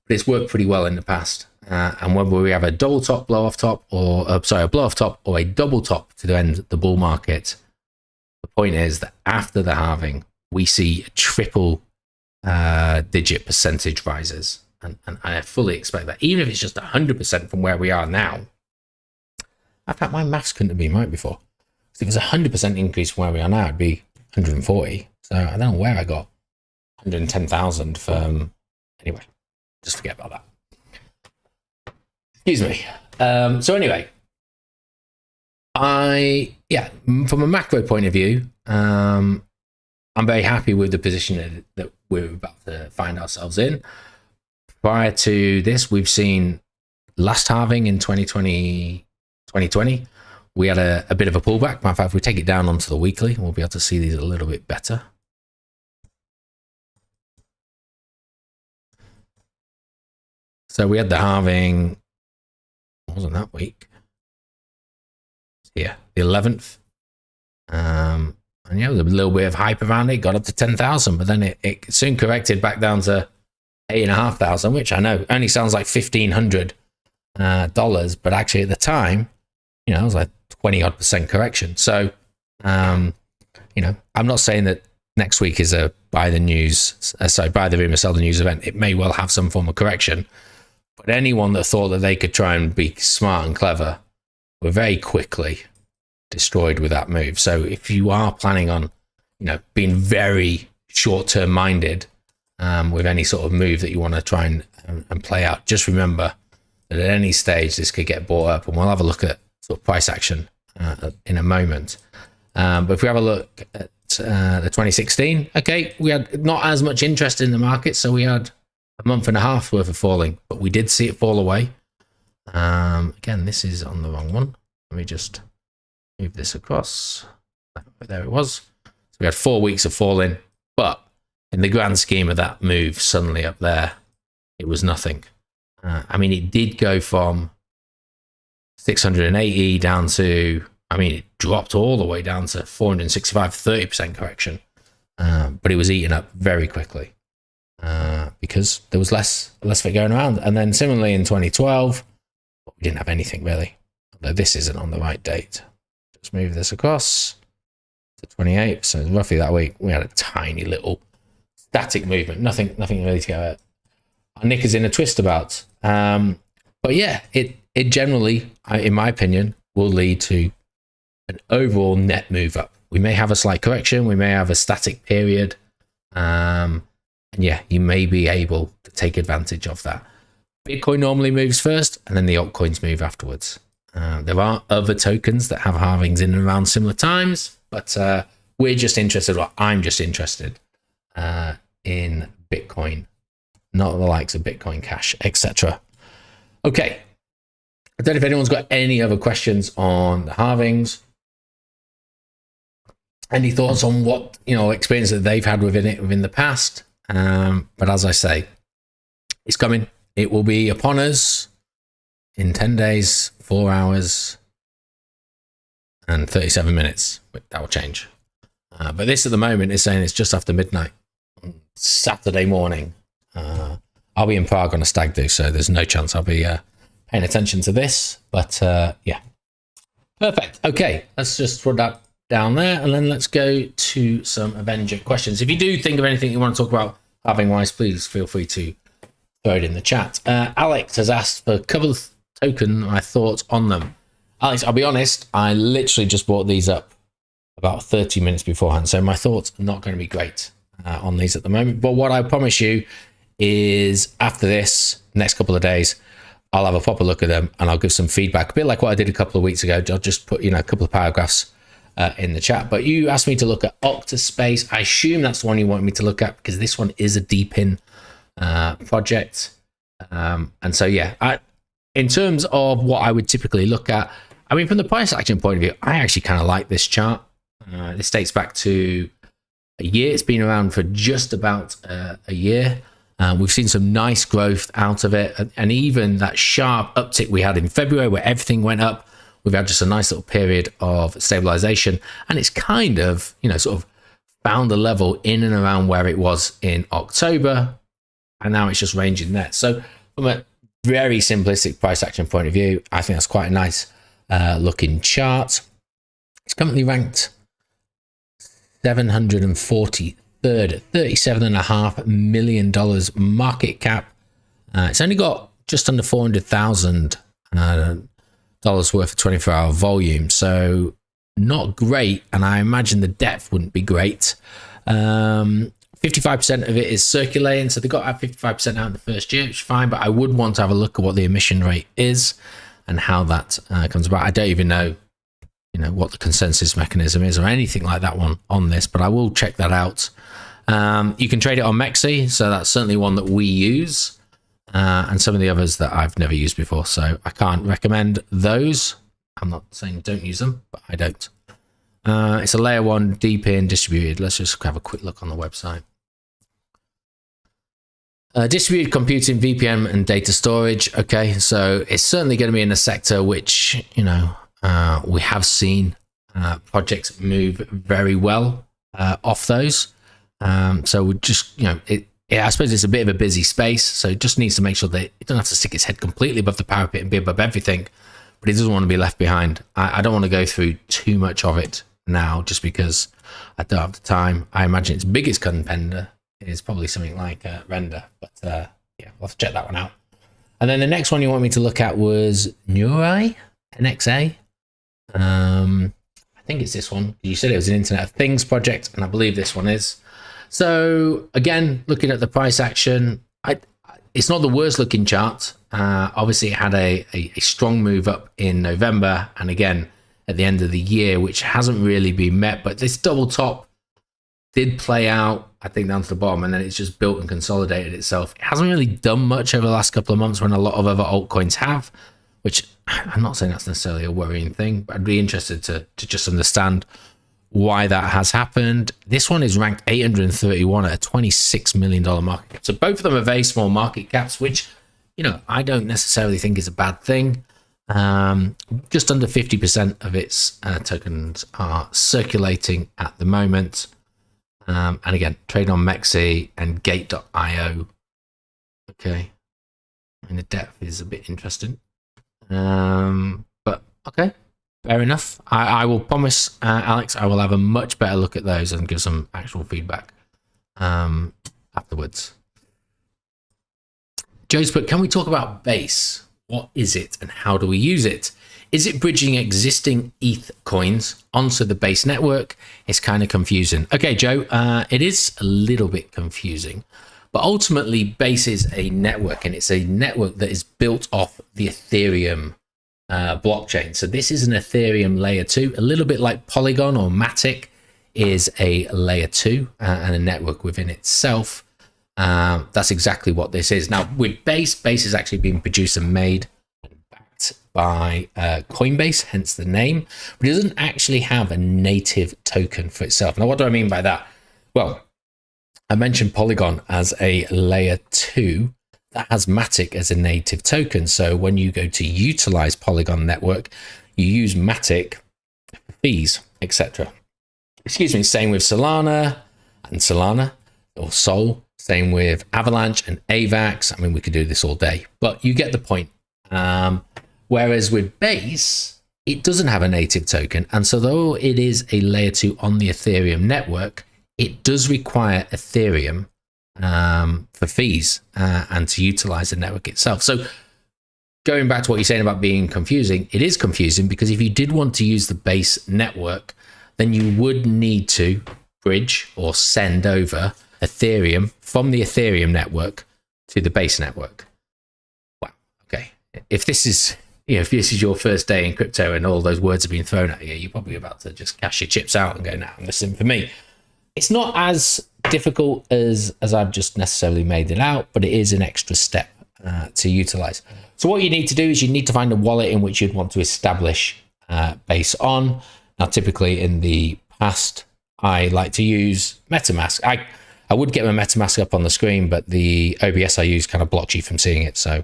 but it's worked pretty well in the past. And whether we have a double top, blow off top, or a blow off top, or a double top to end the bull market, the point is that after the halving, we see triple digit percentage rises. And I fully expect that, even if it's just 100% from where we are now. In fact, my maths couldn't have been right before. If it was a 100% increase from where we are now, it'd be 140. So I don't know where I got 110,000 from. Anyway, just forget about that. Excuse me. So anyway, from a macro point of view, I'm very happy with the position that we're about to find ourselves in. Prior to this, we've seen last halving in 2020, we had a bit of a pullback. Matter of fact, if we take it down onto the weekly, we'll be able to see these a little bit better. So we had the halving, wasn't that week? Yeah, the 11th. And yeah, there was a little bit of hype around it, got up to 10,000, but then it soon corrected back down to 8,500, which I know only sounds like $1,500, but actually at the time, it was like 20% correction. So, I'm not saying that next week is a buy the rumor, sell the news event. It may well have some form of correction, but anyone that thought that they could try and be smart and clever were very quickly destroyed with that move. So if you are planning on, being very short-term minded with any sort of move that you want to try and play out, just remember that at any stage this could get bought up, and we'll have a look at sort of price action in a moment. But if we have a look at the 2016, okay, we had not as much interest in the market, so we had a month and a half worth of falling, but we did see it fall away. Again, this is on the wrong one. Let me just move this across. There it was. So we had 4 weeks of falling, but in the grand scheme of that move, suddenly up there, it was nothing. It did go from 680 down to, it dropped all the way down to 465, 30% correction. But it was eaten up very quickly because there was less of it going around. And then similarly in 2012, we didn't have anything really. Although this isn't on the right date. Just move this across to 28. So roughly that week, we had a tiny little static movement. Nothing really to go our knickers in a twist about. But yeah, it generally, in my opinion, will lead to an overall net move up. We may have a slight correction. We may have a static period. And yeah, you may be able to take advantage of that. Bitcoin normally moves first, and then the altcoins move afterwards. There are other tokens that have halvings in and around similar times, but we're just interested, or I'm just interested in Bitcoin, not the likes of Bitcoin Cash, etc. Okay. I don't know if anyone's got any other questions on the halvings. Any thoughts on what, experience that they've had within the past? But as I say, it's coming. It will be upon us in 10 days, 4 hours, and 37 minutes. That will change. But this at the moment is saying it's just after midnight on Saturday morning. I'll be in Prague on a stag do, so there's no chance I'll be paying attention to this. But yeah, perfect. Okay, let's just put that down there, and then let's go to some Avenger questions. If you do think of anything you want to talk about halving wise, please feel free to throw it in the chat. Alex has asked for a couple of token, my thoughts on them. Alex, I'll be honest, I literally just brought these up about 30 minutes beforehand, so my thoughts are not going to be great on these at the moment. But what I promise you is after this, next couple of days, I'll have a proper look at them and I'll give some feedback, a bit like what I did a couple of weeks ago. I'll just put, a couple of paragraphs in the chat. But you asked me to look at Octaspace. I assume that's the one you want me to look at because this one is a deep in project. And so, yeah, in terms of what I would typically look at, I mean, from the price action point of view, I actually kind of like this chart. This dates back to a year. It's been around for just about a year. We've seen some nice growth out of it. And even that sharp uptick we had in February where everything went up, we've had just a nice little period of stabilization. And it's kind of, sort of found a level in and around where it was in October. And now it's just ranging there. So from a very simplistic price action point of view, I think that's quite a nice looking chart. It's currently ranked 743rd at $37.5 million market cap. It's only got just under $400,000 worth of 24-hour volume, so not great. And I imagine the depth wouldn't be great. 55% of it is circulating, so they got 55% out in the first year, which is fine. But I would want to have a look at what the emission rate is and how that comes about. I don't even know, what the consensus mechanism is or anything like that one on this, but I will check that out. You can trade it on Mexi, so that's certainly one that we use, and some of the others that I've never used before, so I can't recommend those. I'm not saying don't use them, but I don't. It's a layer 1 deep in distributed. Let's just have a quick look on the website. Distributed computing, VPN, and data storage. Okay, so it's certainly going to be in a sector which, we have seen projects move very well off those. So we just, I suppose it's a bit of a busy space, so it just needs to make sure that it doesn't have to stick its head completely above the parapet and be above everything, but it doesn't want to be left behind. I don't want to go through too much of it now just because I don't have the time. I imagine its biggest contender is probably something like Render, but yeah, we'll have to check that one out. And then the next one you want me to look at was NURI, NXA. I think it's this one. You said it was an Internet of Things project, and I believe this one is. So again, looking at the price action, it's not the worst looking chart. Obviously, it had a strong move up in November, and again at the end of the year, which hasn't really been met. But this double top did play out, I think, down to the bottom, and then it's just built and consolidated itself. It hasn't really done much over the last couple of months when a lot of other altcoins have, which I'm not saying that's necessarily a worrying thing, but I'd be interested to just understand why that has happened. This one is ranked 831 at a $26 million market cap. So both of them are very small market caps, which, I don't necessarily think is a bad thing. Just under 50% of its tokens are circulating at the moment. And again, trade on Mexi and Gate.io. Okay. And the depth is a bit interesting. But okay, fair enough. I will promise, Alex, I will have a much better look at those and give some actual feedback afterwards. Joe's put, can we talk about Base? What is it and how do we use it? Is it bridging existing ETH coins onto the Base network? It's kind of confusing. Okay, Joe, it is a little bit confusing, but ultimately Base is a network, and it's a network that is built off the Ethereum blockchain. So this is an Ethereum layer 2, a little bit like Polygon or Matic is a layer 2 and a network within itself. That's exactly what this is. Now with Base has actually been produced and made and backed by Coinbase, hence the name, but it doesn't actually have a native token for itself. Now what do I mean by that? Well, I mentioned Polygon as a layer 2 that has Matic as a native token. So when you go to utilize Polygon network, you use Matic for fees, etc. Excuse me. Same with Solana and Solana or Sol. Same with Avalanche and AVAX. I mean, we could do this all day, but you get the point. Whereas with Base, it doesn't have a native token. And so though it is a layer 2 on the Ethereum network, it does require Ethereum for fees and to utilize the network itself. So going back to what you're saying about being confusing, it is confusing because if you did want to use the Base network, then you would need to bridge or send over Ethereum from the Ethereum network to the Base network. Wow. Okay. If this is if this is your first day in crypto and all those words are being thrown at you, you're probably about to just cash your chips out and go, nah, listen, for me, it's not as difficult as I've just necessarily made it out, but it is an extra step to utilize. So what you need to do is you need to find a wallet in which you'd want to establish Base on. Now, typically in the past, I like to use MetaMask. I would get my MetaMask up on the screen, but the OBS I use kind of blocks you from seeing it. So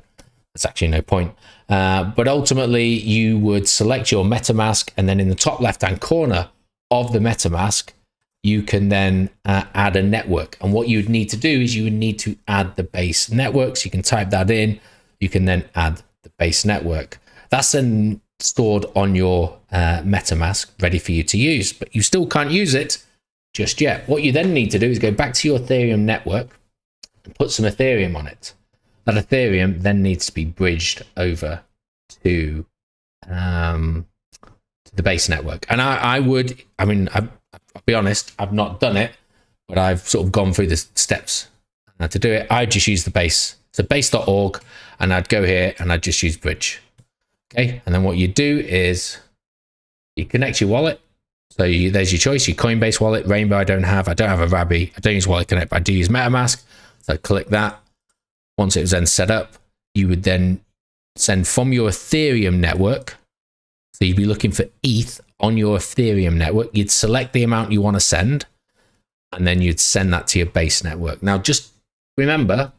that's actually no point. But ultimately, you would select your MetaMask, and then in the top left-hand corner of the MetaMask, you can then add a network. And what you would need to do is you would need to add the Base network. So you can type that in. You can then add the Base network. That's then stored on your MetaMask, ready for you to use. But you still can't use it just yet. What you then need to do is go back to your Ethereum network and put some Ethereum on it. That Ethereum then needs to be bridged over to the Base network. And I'll be honest, I've not done it, but I've sort of gone through the steps to do it. I just use the Base, so base.org, and I'd go here and I'd just use bridge. Okay, and then what you do is you connect your wallet. So there's your choice, your Coinbase wallet, Rainbow. I don't have a Rabby. I don't use Wallet Connect, but I do use MetaMask. So click that. Once it was then set up, you would then send from your Ethereum network. So you'd be looking for ETH on your Ethereum network. You'd select the amount you want to send, and then you'd send that to your Base network. Now, just remember,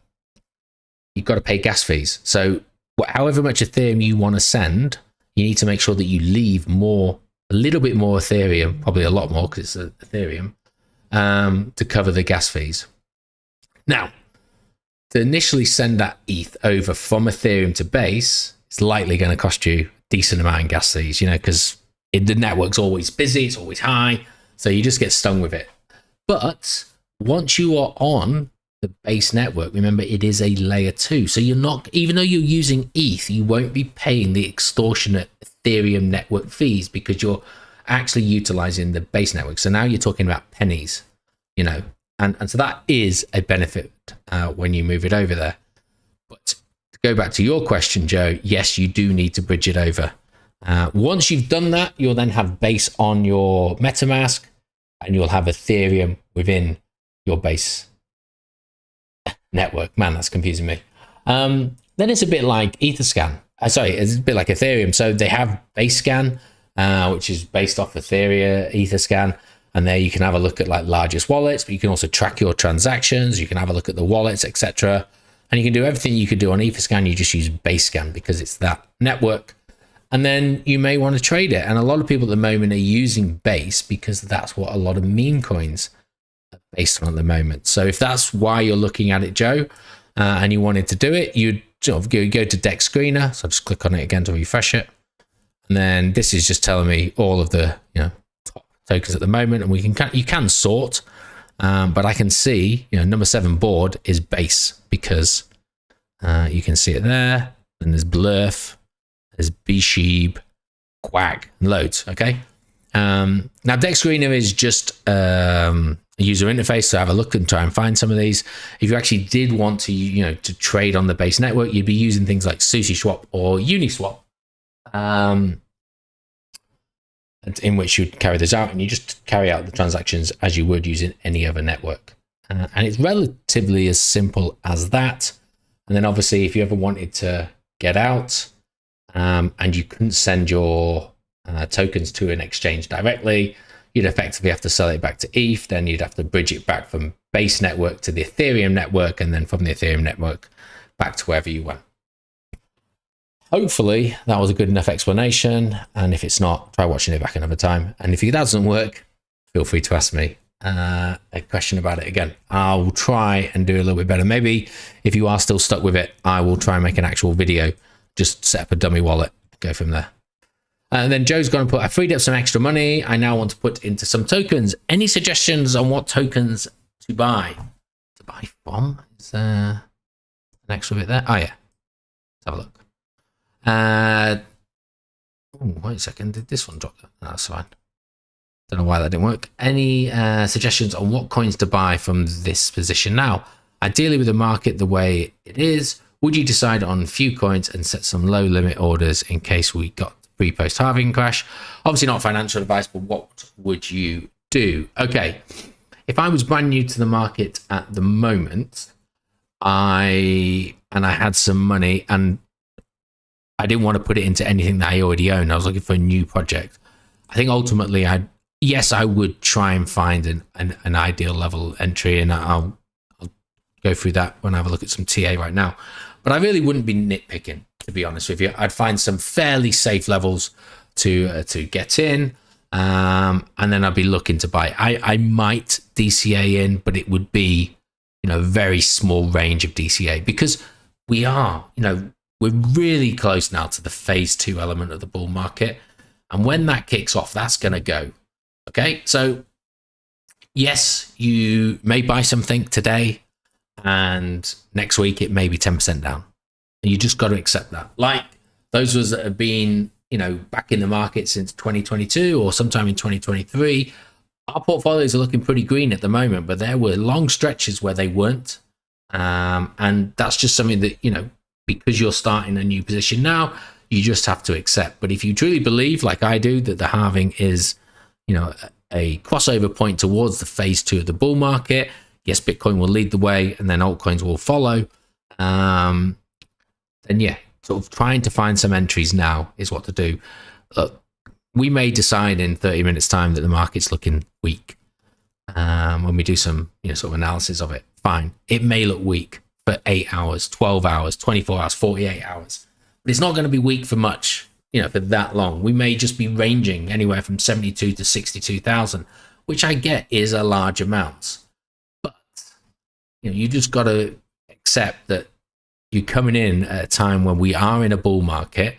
you've got to pay gas fees. So however much Ethereum you want to send, you need to make sure that you leave a little bit more Ethereum, probably a lot more because it's Ethereum, to cover the gas fees. Now, to initially send that ETH over from Ethereum to Base, it's likely going to cost you a decent amount in gas fees, because the network's always busy, it's always high, so you just get stung with it. But once you are on the Base network, remember it is a layer 2, so you're not, even though you're using ETH, you won't be paying the extortionate Ethereum network fees because you're actually utilizing the Base network. So now you're talking about pennies, and so that is a benefit when you move it over there. But to go back to your question, Joe, yes, you do need to bridge it over. Once you've done that, you'll then have Base on your MetaMask, and you'll have Ethereum within your Base network. Man, that's confusing me. Then it's a bit like Etherscan. It's a bit like Ethereum. So they have Basescan, which is based off Ethereum, Etherscan. And there you can have a look at like largest wallets, but you can also track your transactions. You can have a look at the wallets, etc. And you can do everything you could do on Etherscan. You just use Basescan because it's that network. And then you may want to trade it. And a lot of people at the moment are using Base because that's what a lot of meme coins are based on at the moment. So if that's why you're looking at it, Joe, and you wanted to do it, you'd sort of go to Deck Screener. So I'll just click on it again to refresh it. And then this is just telling me all of the top tokens at the moment. And you can sort, but I can see number 7 board is Base because you can see it there. And there's Blurf, there's B-Sheep, Quack, and loads. Okay. Now Deck Screener is just a user interface, so have a look and try and find some of these. If you actually did want to to trade on the Base network, you'd be using things like SushiSwap or Uniswap, in which you'd carry those out, and you just carry out the transactions as you would using any other network. And it's relatively as simple as that. And then obviously, if you ever wanted to get out and you couldn't send your tokens to an exchange directly, you'd effectively have to sell it back to ETH. Then you'd have to bridge it back from Base network to the Ethereum network, and then from the Ethereum network back to wherever you went. Hopefully that was a good enough explanation. And if it's not, try watching it back another time. And if it doesn't work, feel free to ask me a question about it again. I'll try and do a little bit better. Maybe if you are still stuck with it, I will try and make an actual video, just set up a dummy wallet, go from there. And then Joe's going to put, I freed up some extra money. I now want to put into some tokens. Any suggestions on what tokens to buy? To buy from? Is an extra bit there? Oh yeah. Let's have a look. Wait a second. Did this one drop? No, that's fine. Don't know why that didn't work. Any suggestions on what coins to buy from this position now? Ideally with the market the way it is, Would you decide on a few coins and set some low limit orders in case we got pre-post halving crash? Obviously not financial advice, but what would you do? Okay, if I was brand new to the market at the moment, I had some money and I didn't want to put it into anything that I already owned. I was looking for a new project. I think ultimately I would try and find an ideal level entry, and I'll go through that when I have a look at some TA right now. But I really wouldn't be nitpicking, to be honest with you. I'd find some fairly safe levels to get in, and then I'd be looking to buy. I might DCA in, but it would be, a very small range of DCA, because we are, we're really close now to the phase 2 element of the bull market. And when that kicks off, that's going to go. Okay, so yes, you may buy something today and next week it may be 10% down. And you just got to accept that. Like those of us that have been, back in the market since 2022 or sometime in 2023, our portfolios are looking pretty green at the moment, but there were long stretches where they weren't. And that's just something that, because you're starting a new position now, you just have to accept. But if you truly believe, like I do, that the halving is, a crossover point towards the phase 2 of the bull market, yes, Bitcoin will lead the way and then altcoins will follow. Then yeah, sort of trying to find some entries now is what to do. Look, we may decide in 30 minutes time that the market's looking weak. When we do some, sort of analysis of it, fine. It may look weak for 8 hours, 12 hours, 24 hours, 48 hours. But it's not going to be weak for much, for that long. We may just be ranging anywhere from 72 to 62,000, which I get is a large amount. But, you just got to accept that you're coming in at a time when we are in a bull market,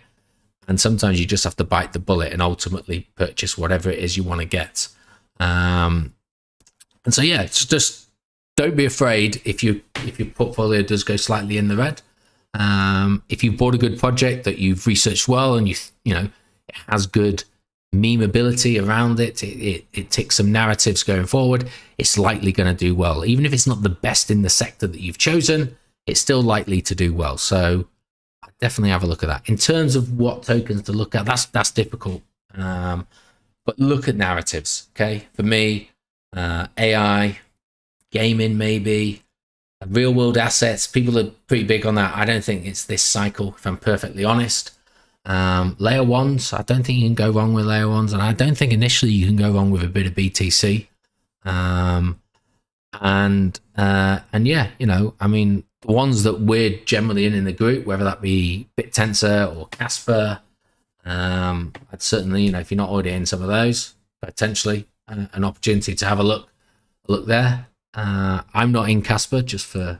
and sometimes you just have to bite the bullet and ultimately purchase whatever it is you want to get. And so, yeah, it's just don't be afraid if your portfolio does go slightly in the red. If you've bought a good project that you've researched well and it has good memeability around it, it ticks some narratives going forward, it's likely going to do well. Even if it's not the best in the sector that you've chosen, it's still likely to do well. So definitely have a look at that. In terms of what tokens to look at, that's difficult. But look at narratives. Okay, for me, AI, gaming, maybe real world assets. People are pretty big on that. I don't think it's this cycle, if I'm perfectly honest. Layer ones, I don't think you can go wrong with layer ones, and I don't think initially you can go wrong with a bit of BTC. And yeah, I mean, the ones that we're generally in the group, whether that be BitTensor or Casper, I'd certainly, if you're not already in some of those, potentially an opportunity to have a look there. I'm not in Casper, just for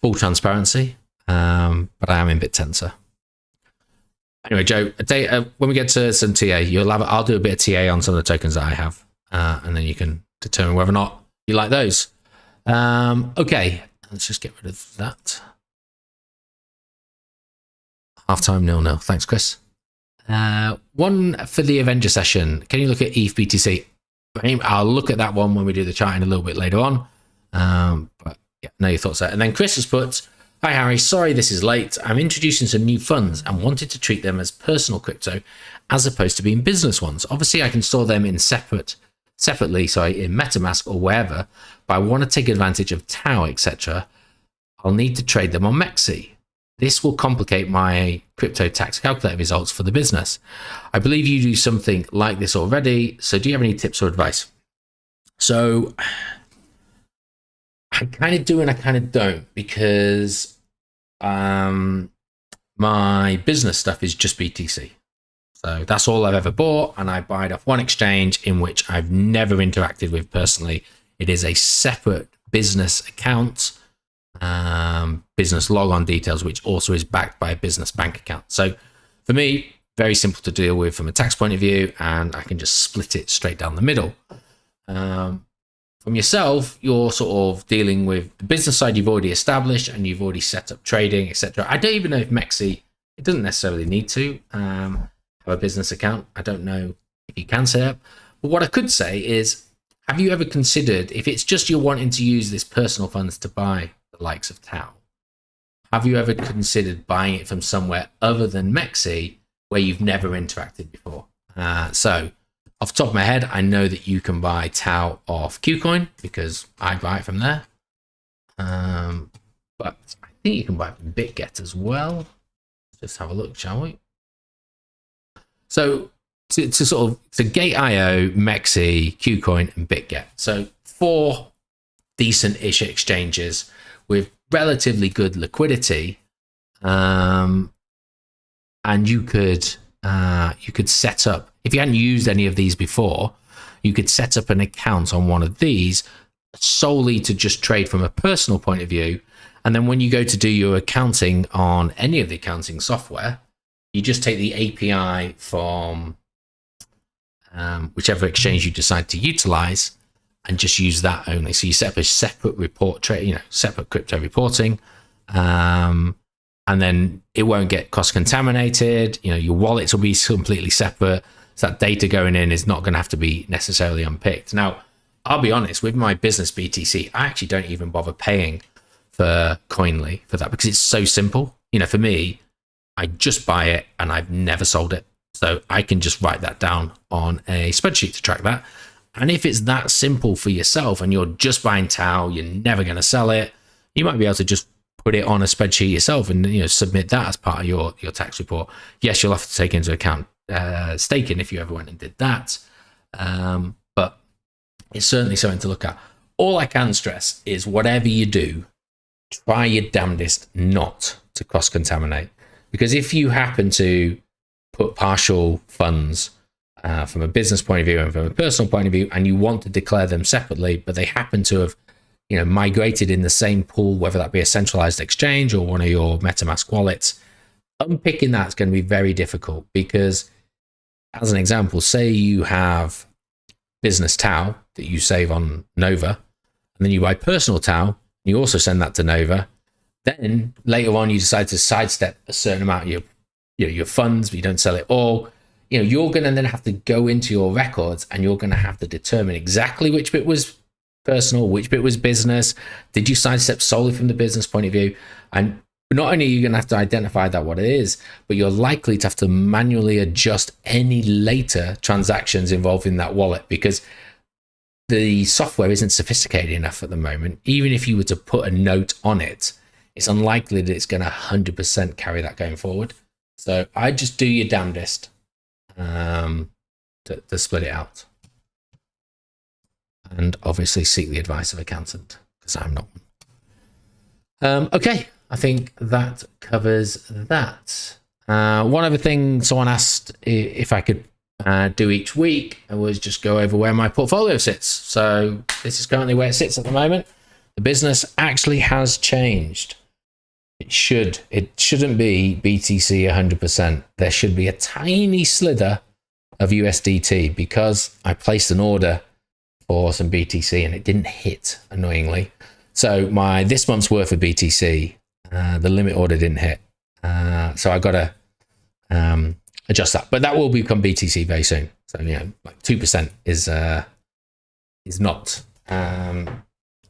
full transparency, but I am in BitTensor. Anyway, Joe, when we get to some TA, I'll do a bit of TA on some of the tokens that I have, and then you can determine whether or not you like those. Okay, let's just get rid of that. Halftime 0-0. Thanks, Chris. One for the Avengers session. Can you look at ETH BTC? I'll look at that one when we do the charting a little bit later on. But yeah, know your thoughts there. And then Chris has put, "Hi Harry, sorry this is late. I'm introducing some new funds and wanted to treat them as personal crypto as opposed to being business ones. Obviously I can store them in separately, in MetaMask or wherever, but I want to take advantage of Tau, etc. I'll need to trade them on Mexi. This will complicate my crypto tax calculator results for the business. I believe you do something like this already, so do you have any tips or advice?" So I kind of do and I kind of don't, because my business stuff is just BTC. So that's all I've ever bought, and I buy it off one exchange in which I've never interacted with personally. It is a separate business account, business logon details, which also is backed by a business bank account. So for me, very simple to deal with from a tax point of view, and I can just split it straight down the middle. From yourself, you're sort of dealing with the business side you've already established and you've already set up trading, etc. I don't even know if Mexi, it doesn't necessarily need to have a business account. I don't know if you can set up. But what I could say is, have you ever considered, if it's just you're wanting to use this personal funds to buy the likes of Tau, have you ever considered buying it from somewhere other than Mexi where you've never interacted before? So off the top of my head, I know that you can buy Tau off KuCoin because I buy it from there. But I think you can buy it from BitGet as well. Let's just have a look, shall we? So to Gate.io, Mexi, KuCoin, and BitGet. So 4 decent-ish exchanges with relatively good liquidity, and you could set up, if you hadn't used any of these before, you could set up an account on one of these solely to just trade from a personal point of view. And then when you go to do your accounting on any of the accounting software, you just take the API from whichever exchange you decide to utilize and just use that only. So you set up a separate report trade, separate crypto reporting, and then it won't get cross contaminated. Your wallets will be completely separate. So that data going in is not going to have to be necessarily unpicked. Now, I'll be honest, with my business BTC, I actually don't even bother paying for Coinly for that because it's so simple. For me, I just buy it and I've never sold it. So I can just write that down on a spreadsheet to track that. And if it's that simple for yourself and you're just buying Tau, you're never going to sell it, you might be able to just put it on a spreadsheet yourself and submit that as part of your tax report. Yes, you'll have to take into account staking if you ever went and did that. But it's certainly something to look at. All I can stress is whatever you do, try your damnedest not to cross-contaminate. Because if you happen to put partial funds from a business point of view and from a personal point of view, and you want to declare them separately, but they happen to have migrated in the same pool, whether that be a centralized exchange or one of your MetaMask wallets, unpicking that is going to be very difficult. Because as an example, say you have business Tau that you save on Nova, and then you buy personal Tau, and you also send that to Nova. Then later on, you decide to sidestep a certain amount of your funds, but you don't sell it all. You're going to then have to go into your records and you're going to have to determine exactly which bit was personal, which bit was business. Did you sidestep solely from the business point of view? And not only are you going to have to identify that what it is, but you're likely to have to manually adjust any later transactions involved in that wallet because the software isn't sophisticated enough at the moment. Even if you were to put a note on it, it's unlikely that it's going to 100% carry that going forward. So I just do your damnedest to split it out. And obviously seek the advice of an accountant, because I'm not one. Okay, I think that covers that. One other thing someone asked if I could do each week was just go over where my portfolio sits. So this is currently where it sits at the moment. The business actually has changed. It shouldn't be BTC 100%. There should be a tiny slither of USDT because I placed an order for some BTC and it didn't hit, annoyingly. So this month's worth of BTC, the limit order didn't hit. So I got to adjust that, but that will become BTC very soon. So like 2% is not.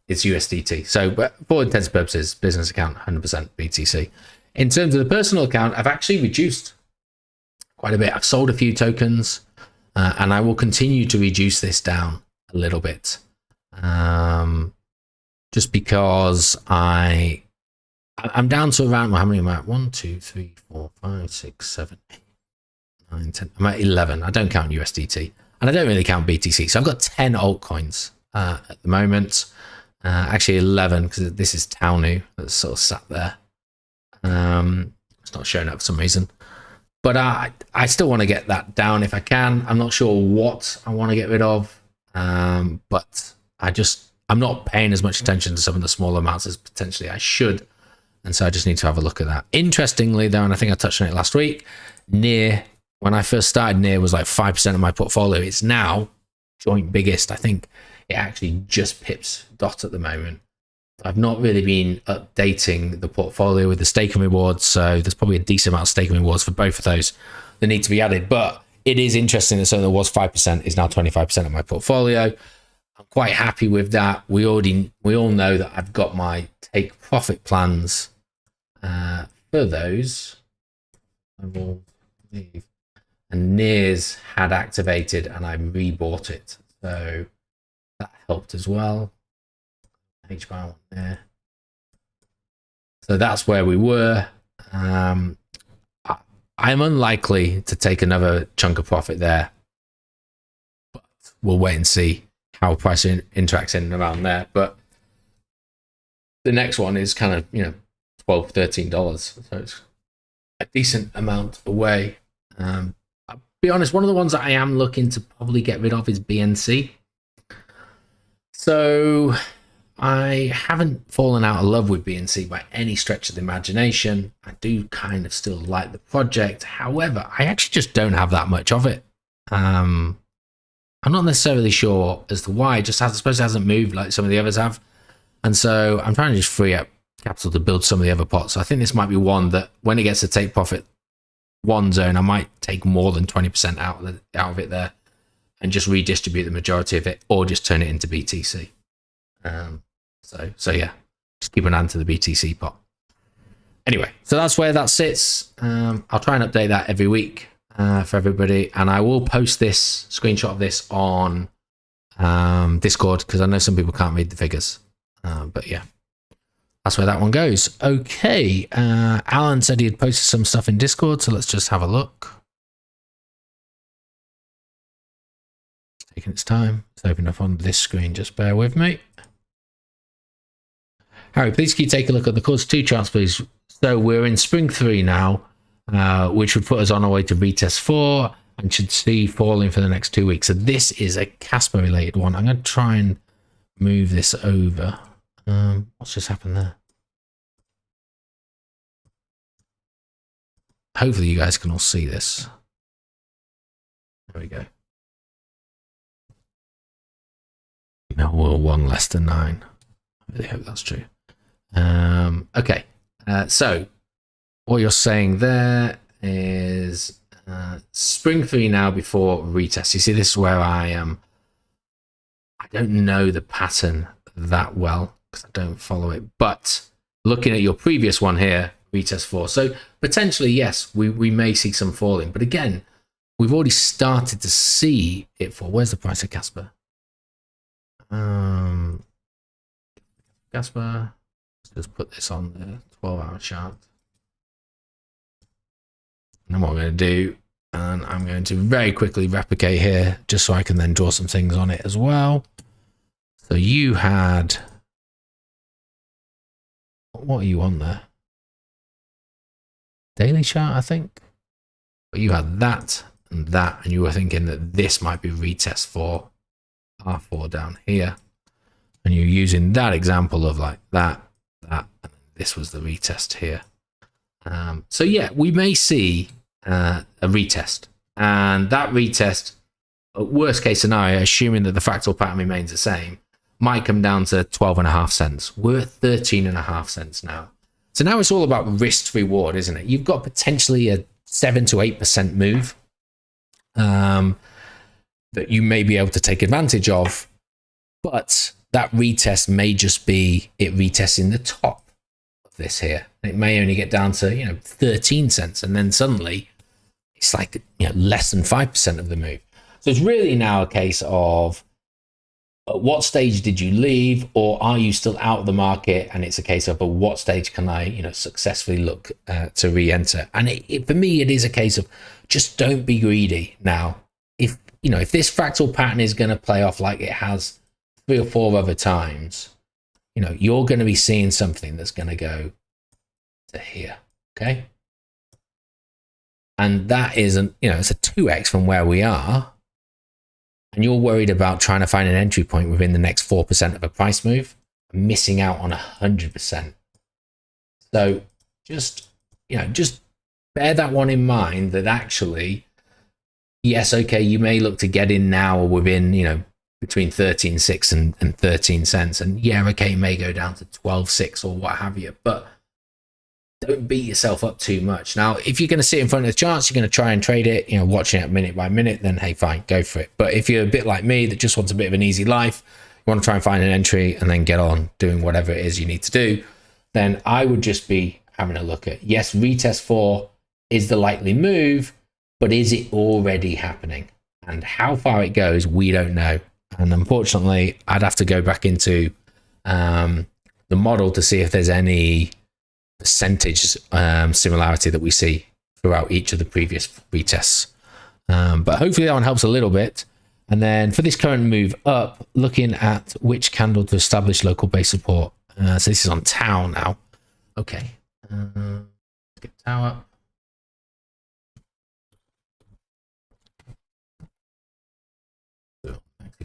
It's USDT. So but for intents and purposes, business account 100% BTC. In terms of the personal account, I've actually reduced quite a bit. I've sold a few tokens, and I will continue to reduce this down a little bit, just because I'm down to around, how many am I at? 1, 2, 3, 4, 5, 6, 7, 8, 9, 10. I'm at 11. I don't count USDT, and I don't really count BTC. So I've got 10 altcoins at the moment. Actually 11, because this is Taunu that's sort of sat there. It's not showing up for some reason. But I still want to get that down if I can. I'm not sure what I want to get rid of. But I'm not paying as much attention to some of the smaller amounts as potentially I should. And so I just need to have a look at that. Interestingly, though, and I think I touched on it last week, Near, when I first started, Near was like 5% of my portfolio. It's now joint biggest. I think it actually just pips DOT at the moment. I've not really been updating the portfolio with the staking rewards, so there's probably a decent amount of staking rewards for both of those that need to be added. But it is interesting that something that was 5% is now 25% of my portfolio. I'm quite happy with that. We all know that I've got my take profit plans for those. I will leave. And NEARS had activated and I rebought it. So that helped as well. HBAR there. So that's where we were. I'm unlikely to take another chunk of profit there, but we'll wait and see how price interacts in and around there. But the next one is kind of, $12, $13. So it's a decent amount away. I'll be honest, one of the ones that I am looking to probably get rid of is BNC. So I haven't fallen out of love with BNC by any stretch of the imagination. I do kind of still like the project. However, I actually just don't have that much of it. I'm not necessarily sure as to why. I suppose it hasn't moved like some of the others have. And so I'm trying to just free up capital to build some of the other pots. So I think this might be one that when it gets to take profit one zone, I might take more than 20% out of it there and just redistribute the majority of it, or just turn it into BTC. So yeah, just keep an eye to the BTC pot. Anyway, so that's where that sits. I'll try and update that every week for everybody, and I will post this screenshot of this on Discord because I know some people can't read the figures. But yeah, that's where that one goes. Okay, Alan said he had posted some stuff in Discord, so let's just have a look. It's taking its time. It's opening up on this screen. Just bear with me. Harry, please can you take a look at the course 2 charts, please? So we're in spring 3 now, which would put us on our way to retest 4 and should see falling for the next 2 weeks. So this is a Casper related one. I'm going to try and move this over. What's just happened there? Hopefully you guys can all see this. There we go. No, we're 1 less than 9. I really hope that's true. Okay, so what you're saying there is spring 3 now before retest. You see, this is where I am. I don't know the pattern that well because I don't follow it, but looking at your previous one here, retest 4. So potentially, yes, we may see some falling, but again, we've already started to see it fall. Where's the price of Casper? Casper. Let's put this on the 12-hour chart. And then what I'm going to do, and I'm going to very quickly replicate here, just so I can then draw some things on it as well. So you had, what are you on there? Daily chart, I think. But you had that, and you were thinking that this might be retest for R4 down here. And you're using that example of like that, and this was the retest here. So yeah, we may see a retest, and that retest, worst case scenario, assuming that the fractal pattern remains the same, might come down to 12.5 cents. We're at 13.5 cents now. So now it's all about risk reward, isn't it? You've got potentially a 7 to 8% move that you may be able to take advantage of, but that retest may just be it retesting the top of this here. It may only get down to 13 cents, and then suddenly it's like less than 5% of the move. So it's really now a case of at what stage did you leave, or are you still out of the market? And it's a case of at what stage can I successfully look to re-enter. And for me, it is a case of just don't be greedy now. If this fractal pattern is going to play off like it has 3 or 4 other times, you're going to be seeing something that's going to go to here. Okay. And that isn't, it's a 2x from where we are. And you're worried about trying to find an entry point within the next 4% of a price move, missing out on 100%. So just bear that one in mind, that actually, yes, okay, you may look to get in now or within, between 13.6 and 13 cents. And yeah, okay, it may go down to 12.6 or what have you, but don't beat yourself up too much. Now, if you're going to sit in front of the charts, you're going to try and trade it, watching it minute by minute, then hey, fine, go for it. But if you're a bit like me that just wants a bit of an easy life, want to try and find an entry and then get on doing whatever it is you need to do, then I would just be having a look at, yes, retest 4 is the likely move, but is it already happening? And how far it goes, we don't know. And unfortunately, I'd have to go back into the model to see if there's any percentage similarity that we see throughout each of the previous retests. But hopefully that one helps a little bit. And then for this current move up, looking at which candle to establish local base support. So this is on Tau now. Okay. Let's get Tau up.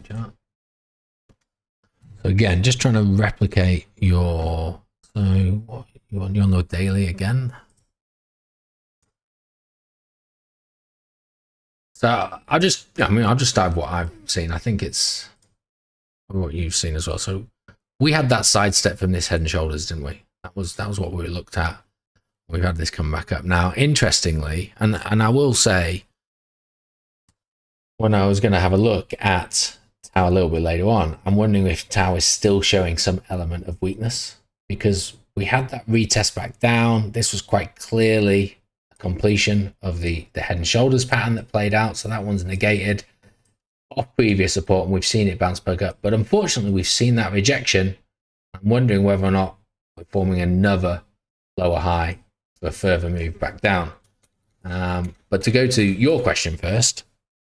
Chart. So again, just trying to replicate your, so what you're on the daily again. So I'll just start what I've seen. I think it's what you've seen as well. So we had that sidestep from this head and shoulders, didn't we? That was what we looked at. We've had this come back up now. Interestingly, and I will say, when I was going to have a look at Tau a little bit later on, I'm wondering if Tau is still showing some element of weakness, because we had that retest back down. This was quite clearly a completion of the head and shoulders pattern that played out. So that one's negated off previous support, and we've seen it bounce back up. But unfortunately, we've seen that rejection. I'm wondering whether or not we're forming another lower high for a further move back down. But to go to your question first,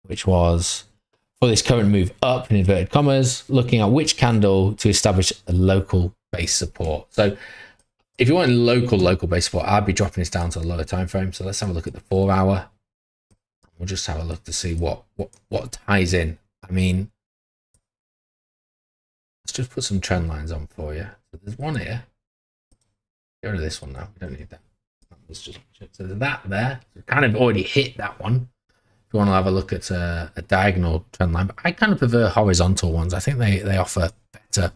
which was for this current move up in inverted commas, looking at which candle to establish a local base support. So if you want local base support, I'd be dropping this down to a lower time frame. So let's have a look at the 4 hour. We'll just have a look to see what ties in. I mean, let's just put some trend lines on for you. So there's one here. Get rid of this one now. We don't need that. So there's that there. So kind of already hit that one. If you want to have a look at a diagonal trend line, but I kind of prefer horizontal ones. I think they offer better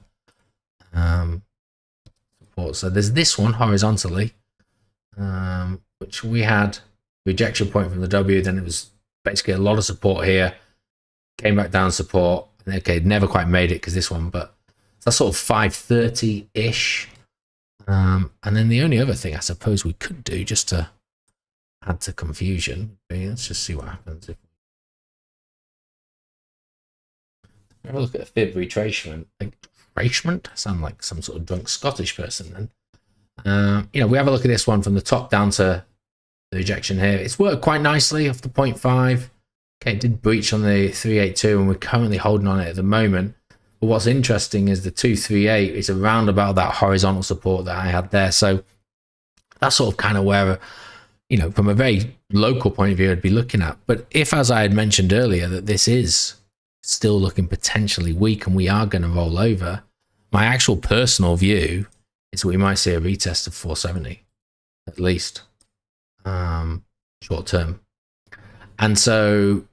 support. So there's this one horizontally, which we had rejection point from the W. Then it was basically a lot of support here, came back down support. Okay, never quite made it because this one, but that's sort of 530 ish. And then the only other thing I suppose we could do, just to add to confusion, let's just see what happens if we have a look at a fib retracement. Retracement? I sound like some sort of drunk Scottish person then. We have a look at this one from the top down to the rejection here. It's worked quite nicely off the 0.5. Okay, it did breach on the 382, and we're currently holding on it at the moment. But what's interesting is the 238 is around about that horizontal support that I had there. So that's sort of kind of where, from a very local point of view, I'd be looking at. But if, as I had mentioned earlier, that this is still looking potentially weak and we are going to roll over, my actual personal view is that we might see a retest of 470 at least, short term. And so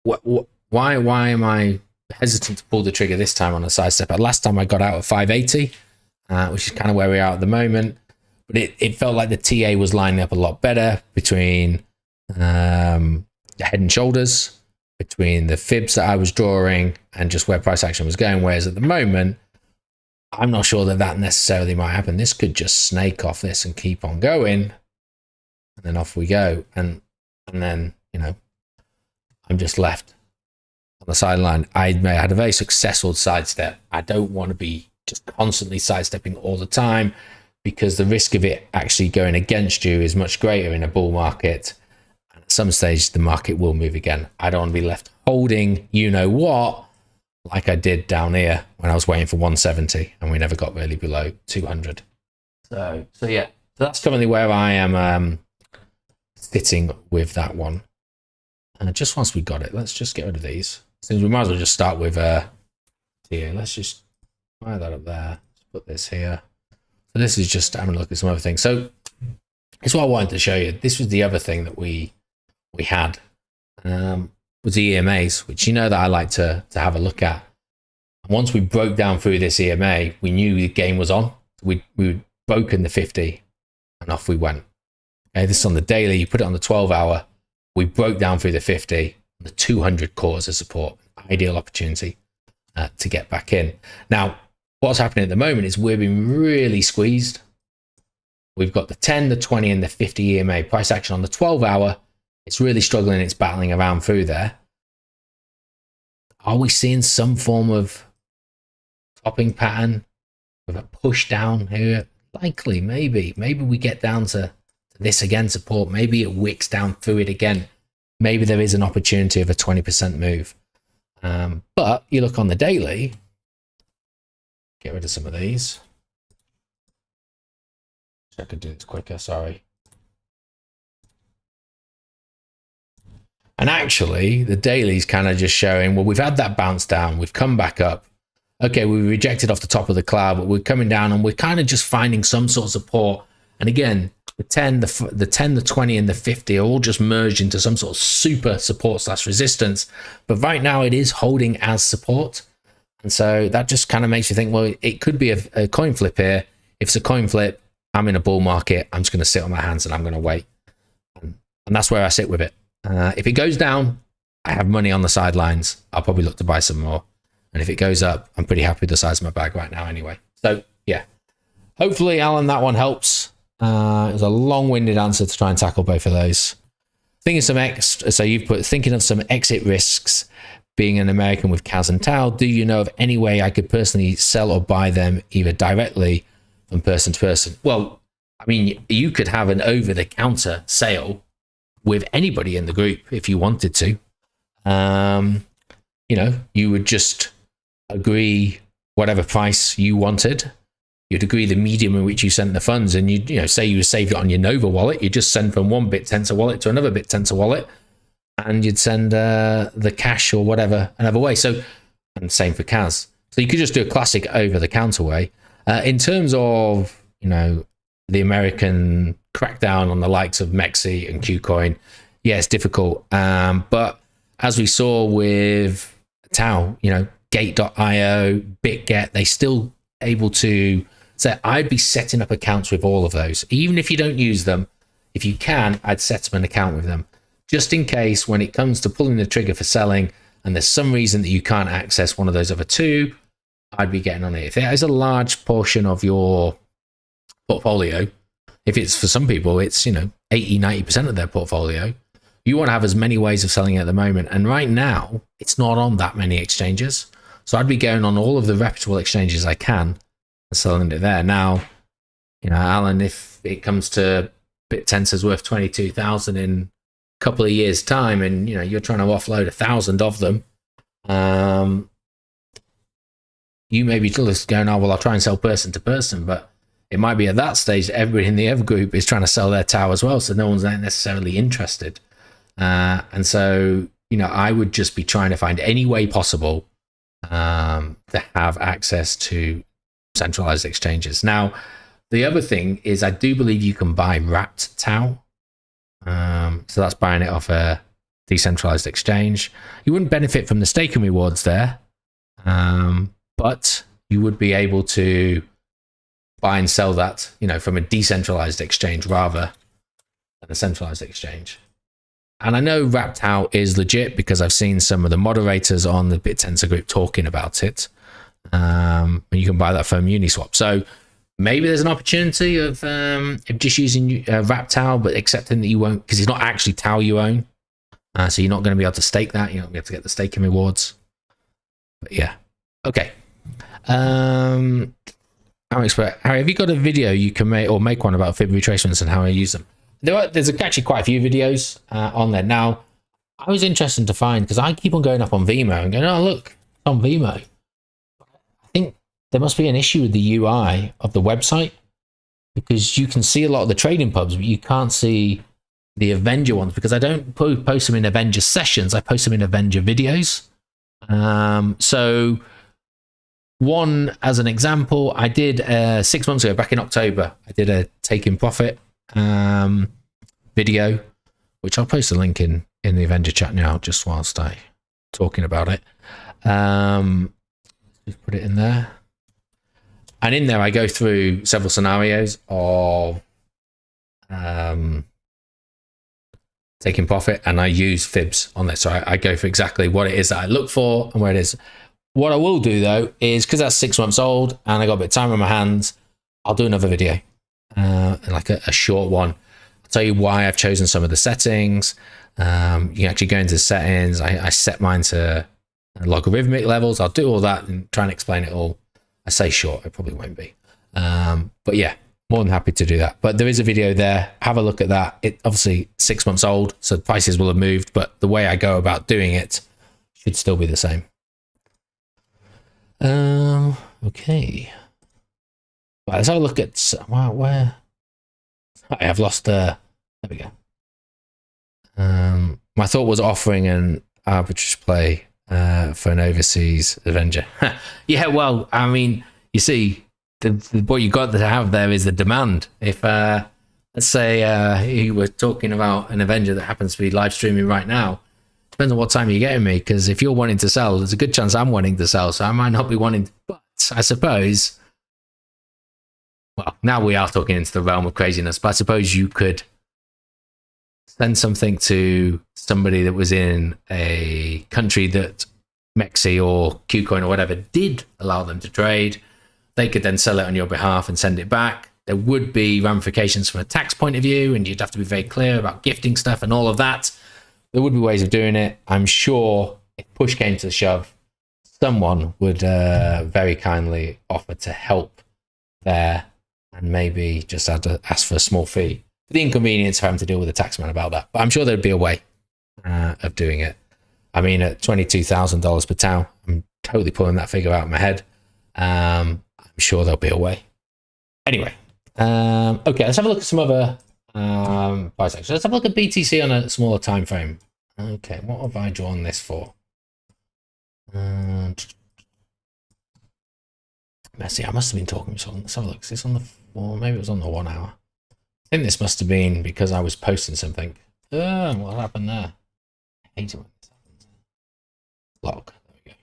why am I hesitant to pull the trigger this time on a side step? Last time I got out at 580, which is kind of where we are at the moment. But it felt like the TA was lining up a lot better between the head and shoulders, between the fibs that I was drawing, and just where price action was going. Whereas at the moment, I'm not sure that necessarily might happen. This could just snake off this and keep on going, and then off we go. And then, I'm just left on the sideline. I had a very successful sidestep. I don't want to be just constantly sidestepping all the time, because the risk of it actually going against you is much greater in a bull market. And at some stage, the market will move again. I don't want to be left holding, what, like I did down here when I was waiting for 170 and we never got really below 200. So yeah, that's currently where I am sitting with that one. And just once we got it, let's just get rid of these. Since we might as well just start with here. Let's just fire that up there. Let's put this here. So this is just having a look at some other things. So it's what I wanted to show you. This was the other thing that we had, was the EMAs, which that I like to have a look at. And once we broke down through this EMA, we knew the game was on. We'd broken the 50 and off we went. Okay, this is on the daily. You put it on the 12 hour. We broke down through the 50. The 200 caught as a support. Ideal opportunity. to get back in. Now, what's happening at the moment is we're being really squeezed. We've got the 10, the 20, and the 50 EMA price action on the 12-hour. It's really struggling. It's battling around through there. Are we seeing some form of topping pattern with a push down here? Likely, maybe. Maybe we get down to this again, support. Maybe it wicks down through it again. Maybe there is an opportunity of a 20% move. But you look on the daily, get rid of some of these. I could do this quicker, sorry. And actually, the daily's kind of just showing, well, we've had that bounce down, we've come back up. Okay, we rejected off the top of the cloud, but we're coming down and we're kind of just finding some sort of support. And again, the 10, the 20, and the 50 are all just merged into some sort of super support / resistance. But right now it is holding as support. And so that just kind of makes you think, well, it could be a coin flip here. If it's a coin flip, I'm in a bull market. I'm just going to sit on my hands and I'm going to wait. And that's where I sit with it. If it goes down, I have money on the sidelines. I'll probably look to buy some more. And if it goes up, I'm pretty happy with the size of my bag right now anyway. So yeah, hopefully, Alan, that one helps. It was a long-winded answer to try and tackle both of those. So you've put thinking of some exit risks being an American with CAS and TAL. Do you know of any way I could personally sell or buy them either directly from person to person? Well, I mean, you could have an over-the-counter sale with anybody in the group if you wanted to. You would just agree whatever price you wanted. You'd agree the medium in which you sent the funds, and you say you saved it on your Nova wallet. You just send from one BitTensor wallet to another BitTensor wallet, and you'd send the cash or whatever another way. So, and same for CAS. So you could just do a classic over-the-counter way. In terms of the American crackdown on the likes of Mexi and KuCoin, yeah, it's difficult. But as we saw with Tau, Gate.io, BitGet, they still able to say, I'd be setting up accounts with all of those. Even if you don't use them, if you can, I'd set up an account with them. Just in case when it comes to pulling the trigger for selling and there's some reason that you can't access one of those other two, I'd be getting on it. If there is a large portion of your portfolio, if it's for some people, it's 80-90% of their portfolio, you want to have as many ways of selling it at the moment. And right now, it's not on that many exchanges. So I'd be going on all of the reputable exchanges I can and selling it there. Now, Alan, if it comes to BitTensor's worth 22,000 in a couple of years' time, and you're trying to offload 1,000 of them, you may be just going, oh well, I'll try and sell person to person, but it might be at that stage that everybody in the other group is trying to sell their Tau as well, so no one's necessarily interested. And so I would just be trying to find any way possible to have access to centralized exchanges. Now, the other thing is I do believe you can buy wrapped Tau. So that's buying it off a decentralized exchange. You wouldn't benefit from the staking rewards there, but you would be able to buy and sell that, from a decentralized exchange rather than a centralized exchange. And I know wrapped Tau is legit because I've seen some of the moderators on the BitTensor group talking about it. And you can buy that from Uniswap. So maybe there's an opportunity of just using wrapped Tau, but accepting that you won't, because it's not actually Tau you own. So you're not going to be able to stake that. You're not going to be able to get the staking rewards. But yeah. Okay. Harry, have you got a video you can make one about fib retracements and how I use them? There's actually quite a few videos on there. Now, I was interested to find, because I keep on going up on Vimo and going, oh, look, it's on Vimo. I think there must be an issue with the UI of the website, because you can see a lot of the trading pubs, but you can't see the Avenger ones, because I don't post them in Avenger sessions. I post them in Avenger videos. So one, as an example, I did 6 months ago, back in October, I did a taking profit video, which I'll post a link in the Avenger chat now, just whilst I talking about it. Just put it in there, and in there I go through several scenarios of taking profit, and I use fibs on this. So I go for exactly what it is that I look for and where it is. What I will do though is, because that's 6 months old and I got a bit of time on my hands, I'll do another video, like a short one. I'll tell you why I've chosen some of the settings. You can actually go into the settings. I set mine to logarithmic levels. I'll do all that and try and explain it all. I say short, it probably won't be. But yeah, more than happy to do that. But there is a video there. Have a look at that. It obviously 6 months old, so the prices will have moved, but the way I go about doing it should still be the same. Okay. Right, let's have a look at where I've lost. There we go. My thought was offering an arbitrage play for an overseas Avenger. Yeah, well, I mean, you see, what you got to have there is the demand. If let's say you were talking about an Avenger that happens to be live streaming right now, depends on what time you're getting me, because if you're wanting to sell, there's a good chance I'm wanting to sell, so I might not be wanting to, but I suppose, well, now we are talking into the realm of craziness, but I suppose you could send something to somebody that was in a country that Mexi or Qcoin or whatever did allow them to trade. They could then sell it on your behalf and send it back. There would be ramifications from a tax point of view, and you'd have to be very clear about gifting stuff and all of that. There would be ways of doing it. I'm sure if push came to shove, someone would very kindly offer to help there, and maybe just had to ask for a small fee. The inconvenience of having to deal with a taxman about that. But I'm sure there'd be a way of doing it. I mean, at $22,000 per tau, I'm totally pulling that figure out of my head. I'm sure there'll be a way. Anyway, okay, let's have a look at some other price action. Let's have a look at BTC on a smaller time frame. Okay, what have I drawn this for? Let's see, I must have been talking. So let's have a look. Is this on the 4? Maybe it was on the 1 hour. I think this must have been because I was posting something. What happened there? I hate it when this happens. Lock. There we go.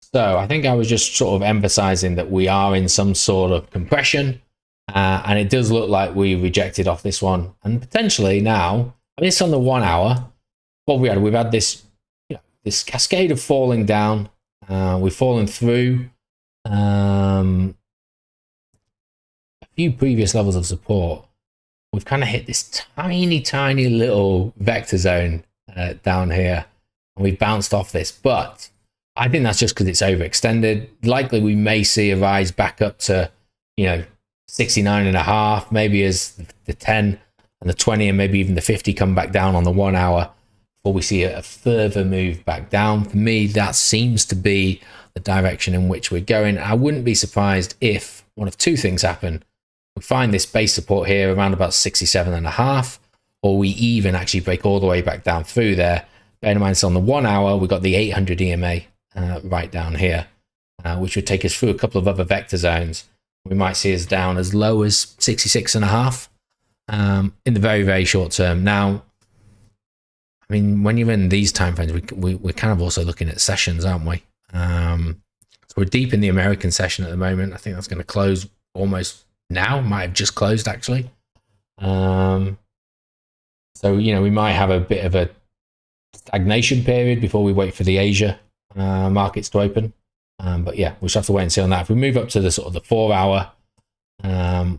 So I think I was just sort of emphasizing that we are in some sort of compression. And it does look like we rejected off this one. And potentially now, I mean, it's on the 1 hour. What we've had this, this cascade of falling down. We've fallen through a few previous levels of support. We've kind of hit this tiny little vector zone down here. And we've bounced off this. But I think that's just because it's overextended. Likely we may see a rise back up to, 69.5, maybe as the 10 and the 20 and maybe even the 50 come back down on the 1 hour before we see a further move back down. For me, that seems to be the direction in which we're going. I wouldn't be surprised if one of two things happen. We find this base support here around about 67.5, or we even actually break all the way back down through there. Bear in mind, it's on the 1 hour, we've got the 800 EMA right down here, which would take us through a couple of other vector zones. We might see us down as low as 66.5 in the very short term. Now, I mean, when you're in these time frames, we're kind of also looking at sessions, aren't we? So we're deep in the American session at the moment. I think that's going to close almost now. Might have just closed actually. So we might have a bit of a stagnation period before we wait for the Asia markets to open. But yeah, we'll just have to wait and see on that. If we move up to the sort of the 4 hour,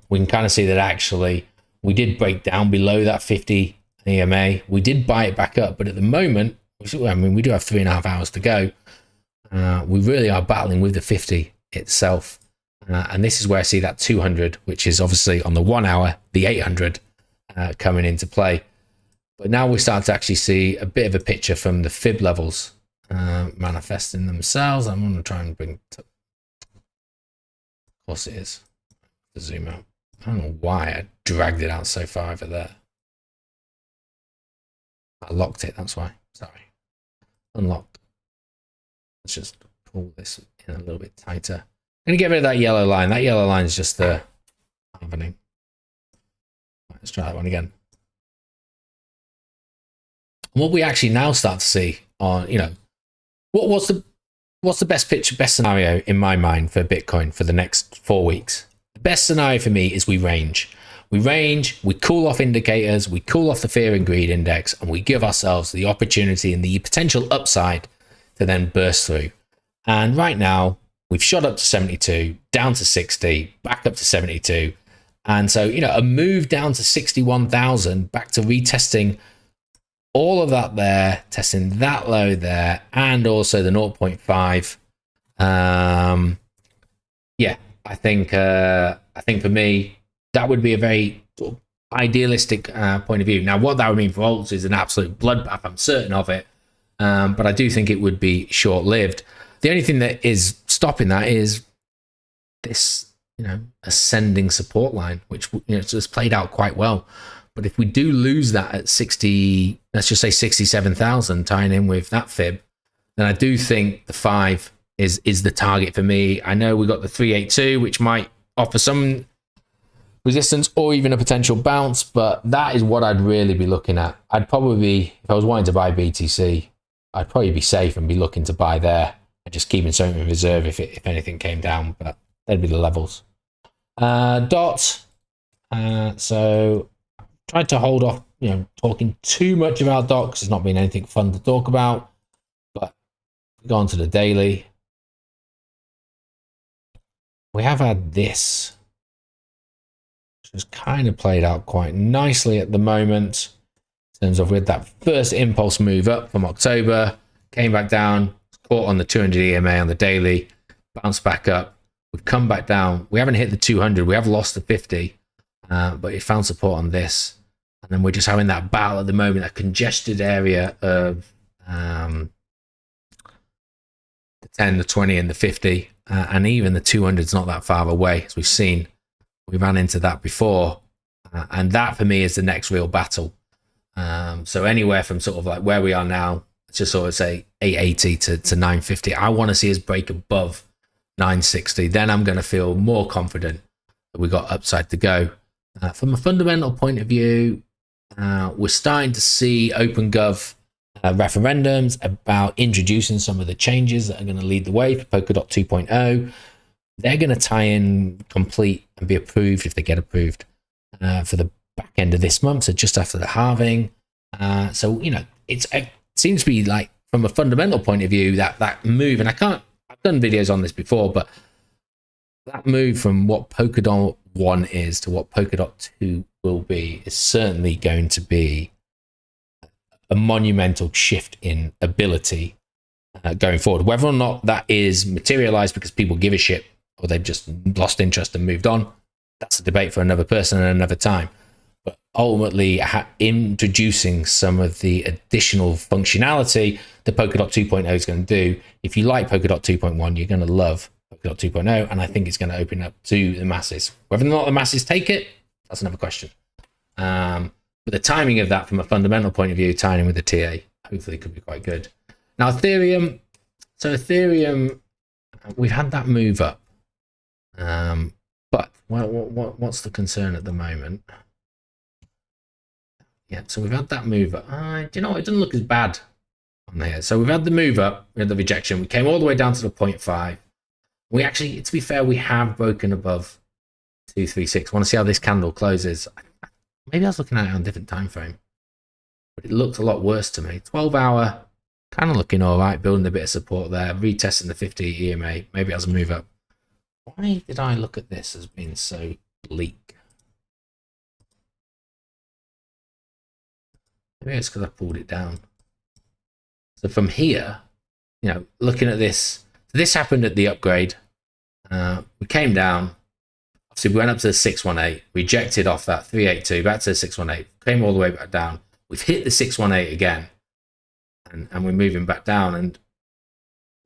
we can kind of see that actually we did break down below that 50 EMA. We did buy it back up, but at the moment, I mean, we do have 3.5 hours to go. We really are battling with the 50 itself. And this is where I see that 200, which is obviously on the 1 hour, the 800 coming into play. But now we start to actually see a bit of a picture from the fib levels manifesting themselves. I'm going to try and bring it up. Of course it is. Zoom out. I don't know why I dragged it out so far over there. I locked it, that's why. Sorry. Unlocked. Let's just pull this in a little bit tighter. I'm going to get rid of that yellow line. That yellow line is just the happening. Right, let's try that one again. And what we actually now start to see on, what's the best picture, best scenario in my mind for Bitcoin for the next 4 weeks? The best scenario for me is we range. We range, we cool off indicators, we cool off the fear and greed index, and we give ourselves the opportunity and the potential upside to then burst through. And right now, we've shot up to 72, down to 60, back up to 72. And so, you know, a move down to 61,000, back to retesting all of that there, testing that low there, and also the 0.5. Yeah, I think for me, that would be a very sort of idealistic point of view. Now, what that would mean for alts is an absolute bloodbath. I'm certain of it. But I do think it would be short-lived. The only thing that is stopping that is this, you know, ascending support line, which, you know, it's played out quite well. But if we do lose that at 60, let's just say 67,000, tying in with that fib, then I do think the 5 is the target for me. I know we got the 382, which might offer some resistance or even a potential bounce, but that is what I'd really be looking at. I'd probably be, if I was wanting to buy BTC, I'd probably be safe and be looking to buy there and just keeping something in reserve if anything came down, but that'd be the levels. DOT. So tried to hold off, you know, talking too much about DOT because it's not been anything fun to talk about, but go on to the daily. We have had this, which has kind of played out quite nicely at the moment. In terms of with that first impulse move up from October, came back down, caught on the 200 EMA on the daily, bounced back up. We've come back down. We haven't hit the 200. We have lost the 50, but it found support on this. And then we're just having that battle at the moment, a congested area of the 10, the 20, and the 50. And even the 200 is not that far away, as we've seen. We ran into that before. And that, for me, is the next real battle. So anywhere from sort of like where we are now, let's just sort of say 880 to 950. I want to see us break above 960. Then I'm going to feel more confident that we got upside to go. From a fundamental point of view, we're starting to see OpenGov referendums about introducing some of the changes that are going to lead the way for Polkadot 2.0. They're going to tie in complete and be approved if they get approved for the back end of this month, so just after the halving. So, you know, it seems to be like, from a fundamental point of view, that move, and I've done videos on this before, but that move from what Polkadot 1 is to what Polkadot 2 will be is certainly going to be a monumental shift in ability going forward. Whether or not that is materialized because people give a shit or they've just lost interest and moved on, that's a debate for another person and another time. But ultimately, introducing some of the additional functionality that Polkadot 2.0 is going to do. If you like Polkadot 2.1, you're going to love Polkadot 2.0, and I think it's going to open up to the masses. Whether or not the masses take it, that's another question. But the timing of that from a fundamental point of view, tying in with the TA, hopefully could be quite good. Now, Ethereum. So Ethereum, we've had that move up. But what's the concern at the moment? Yeah, so we've had that move up. Do you know what? It doesn't look as bad on here. So we've had the move up, we had the rejection. We came all the way down to the 0.5. We actually, to be fair, we have broken above 236. Want to see how this candle closes? Maybe I was looking at it on a different time frame, but it looked a lot worse to me. 12-hour, kind of looking all right, building a bit of support there, retesting the 50 EMA. Maybe it has a move up. Why did I look at this as being so bleak? Maybe it's because I pulled it down. So from here, you know, looking at this, this happened at the upgrade. We came down. Obviously, we went up to the 618, rejected off that 382, back to the 618, came all the way back down. We've hit the 618 again, and we're moving back down. And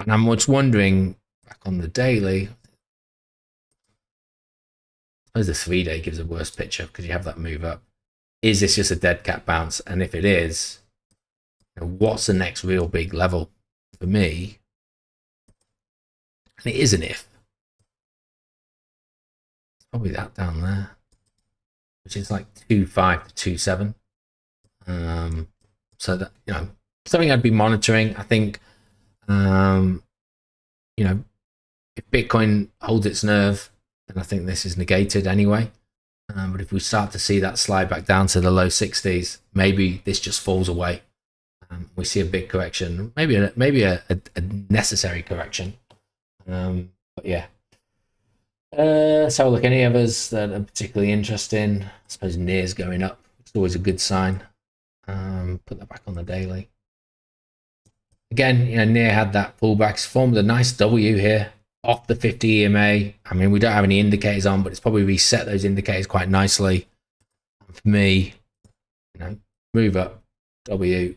I'm just wondering, back on the daily, I suppose the 3-day gives a worse picture because you have that move up. Is this just a dead cat bounce? And if it is, you know, what's the next real big level for me? And it is an if. It's probably that down there, which is like 2.5 to 2.7. So that, you know, something I'd be monitoring. I think, you know, if Bitcoin holds its nerve, then I think this is negated anyway. But if we start to see that slide back down to the low 60s, maybe this just falls away. We see a big correction, maybe a necessary correction. But yeah. Let's have a look. Any others that are particularly interesting? I suppose near's going up. It's always a good sign. Put that back on the daily. Again, you know, near had that pullback. It's formed a nice W here off the 50 EMA. I mean, we don't have any indicators on, but it's probably reset those indicators quite nicely. For me, you know, move up W.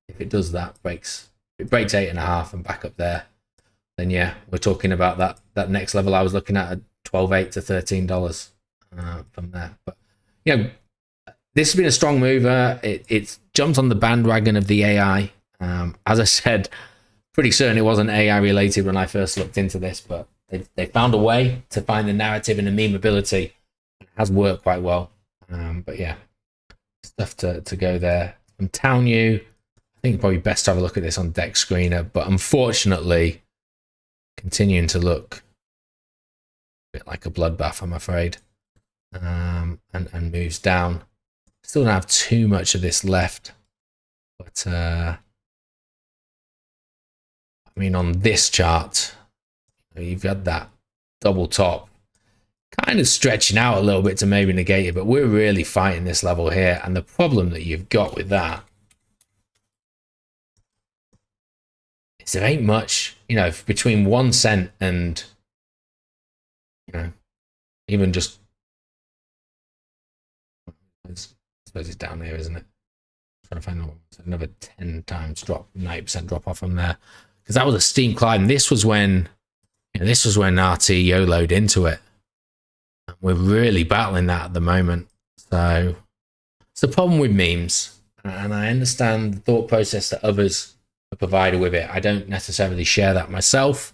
If it does that, if it breaks 8.5 and back up there, then yeah, we're talking about that next level I was looking at $12.8 to $13 from there. But you know, this has been a strong mover. It's jumped on the bandwagon of the AI. As I said, pretty certain it wasn't AI related when I first looked into this, but they found a way to find the narrative and the memeability. It has worked quite well. But yeah, stuff to go there. From Townview, I think probably best to have a look at this on Deck Screener, but unfortunately, continuing to look a bit like a bloodbath, I'm afraid, and moves down. Still don't have too much of this left, but I mean, on this chart, you've got that double top kind of stretching out a little bit to maybe negate it, but we're really fighting this level here. And the problem that you've got with that is there ain't much, you know, between 1 cent and, you know, even just, I suppose it's down here, isn't it? I'm trying to find another 10 times drop, 90% drop off from there, because that was a steep climb. This was when, you know, this was when RT YOLO'd into it. We're really battling that at the moment. So it's the problem with memes, and I understand the thought process that others are provided with it. I don't necessarily share that myself.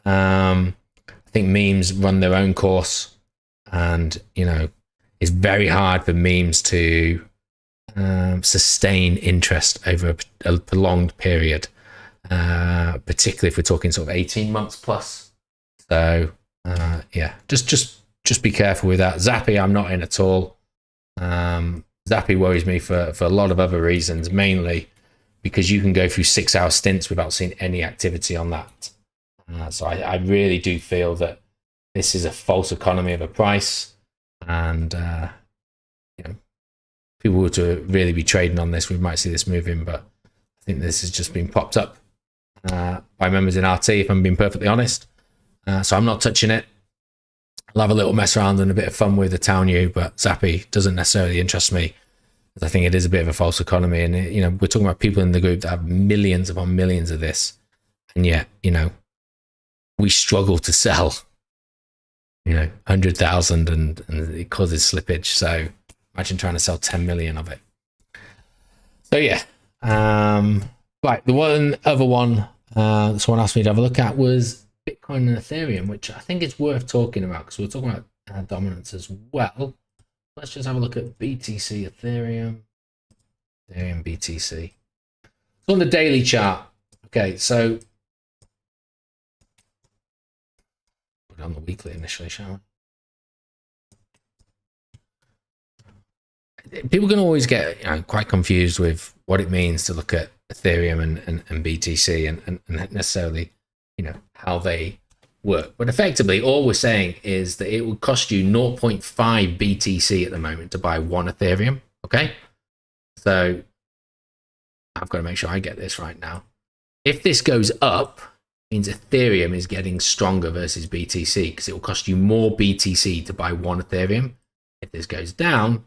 I think memes run their own course, and you know, it's very hard for memes to sustain interest over a prolonged period, particularly if we're talking sort of 18 months plus. So yeah, just be careful with that. Zappy, I'm not in at all. Zappy worries me for a lot of other reasons, mainly because you can go through 6-hour stints without seeing any activity on that. So I really do feel that this is a false economy of a price, and you know, if people were to really be trading on this, we might see this moving. But I think this has just been popped up by members in RT, if I'm being perfectly honest. So I'm not touching it. I'll have a little mess around and a bit of fun with the Townview, but Zappy doesn't necessarily interest me, because I think it is a bit of a false economy. And you know, we're talking about people in the group that have millions upon millions of this, and yet, you know, we struggle to sell, you know, 100,000, and it causes slippage. So imagine trying to sell 10 million of it. So yeah, right. The one other one someone asked me to have a look at was Bitcoin and Ethereum, which I think is worth talking about, because we're talking about dominance as well. Let's just have a look at BTC, Ethereum, BTC. So on the daily chart, okay, so put it on the weekly initially, shall we? People can always get, you know, quite confused with what it means to look at Ethereum and BTC and necessarily, you know, how they work. But effectively, all we're saying is that it would cost you 0.5 BTC at the moment to buy 1 Ethereum. Okay, so I've got to make sure I get this right now. If this goes up, it means Ethereum is getting stronger versus BTC, because it will cost you more BTC to buy 1 Ethereum. If this goes down,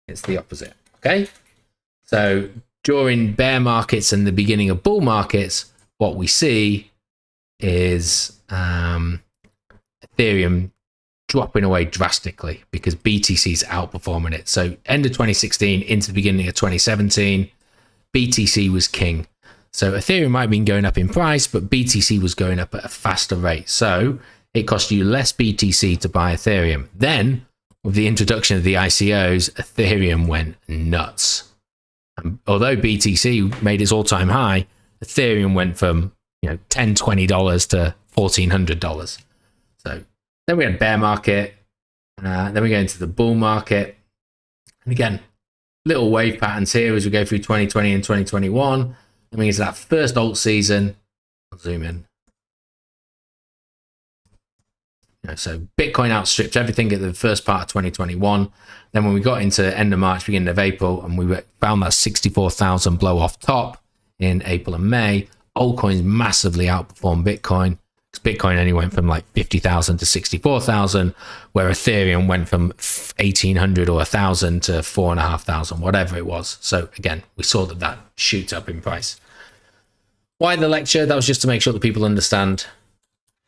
it's the opposite. Okay, so during bear markets and the beginning of bull markets, what we see is Ethereum dropping away drastically because BTC is outperforming it. So end of 2016 into the beginning of 2017, BTC was king. So Ethereum might have been going up in price, but BTC was going up at a faster rate. So it cost you less BTC to buy Ethereum. Then with the introduction of the ICOs, Ethereum went nuts. Although BTC made its all-time high, Ethereum went from, you know, $10, $20 to $1,400. So then we had bear market, then we go into the bull market, and again, little wave patterns here as we go through 2020 and 2021. Then we get to that first alt season. I'll zoom in. So Bitcoin outstripped everything at the first part of 2021. Then when we got into end of March, beginning of April, and we found that 64,000 blow off top in April and May, altcoins massively outperformed Bitcoin. Because Bitcoin only went from like 50,000 to 64,000, where Ethereum went from 1,800 or 1,000 to 4,500, whatever it was. So again, we saw that shoot up in price. Why the lecture? That was just to make sure that people understand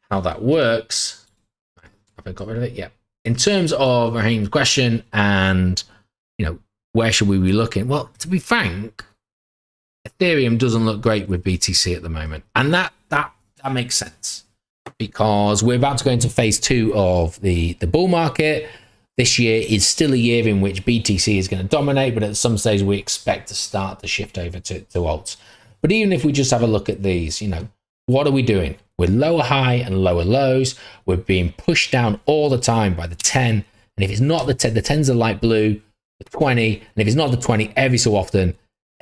how that works. Have I got rid of it? Yeah. In terms of Raheem's question and, where should we be looking? Well, to be frank, Ethereum doesn't look great with BTC at the moment. And that makes sense because we're about to go into phase 2 of the bull market. This year is still a year in which BTC is going to dominate, but at some stage we expect to start to shift over to alts. But even if we just have a look at these, what are we doing? We're lower high and lower lows. We're being pushed down all the time by the 10. And if it's not the 10, the 10's the light blue, the 20. And if it's not the 20, every so often,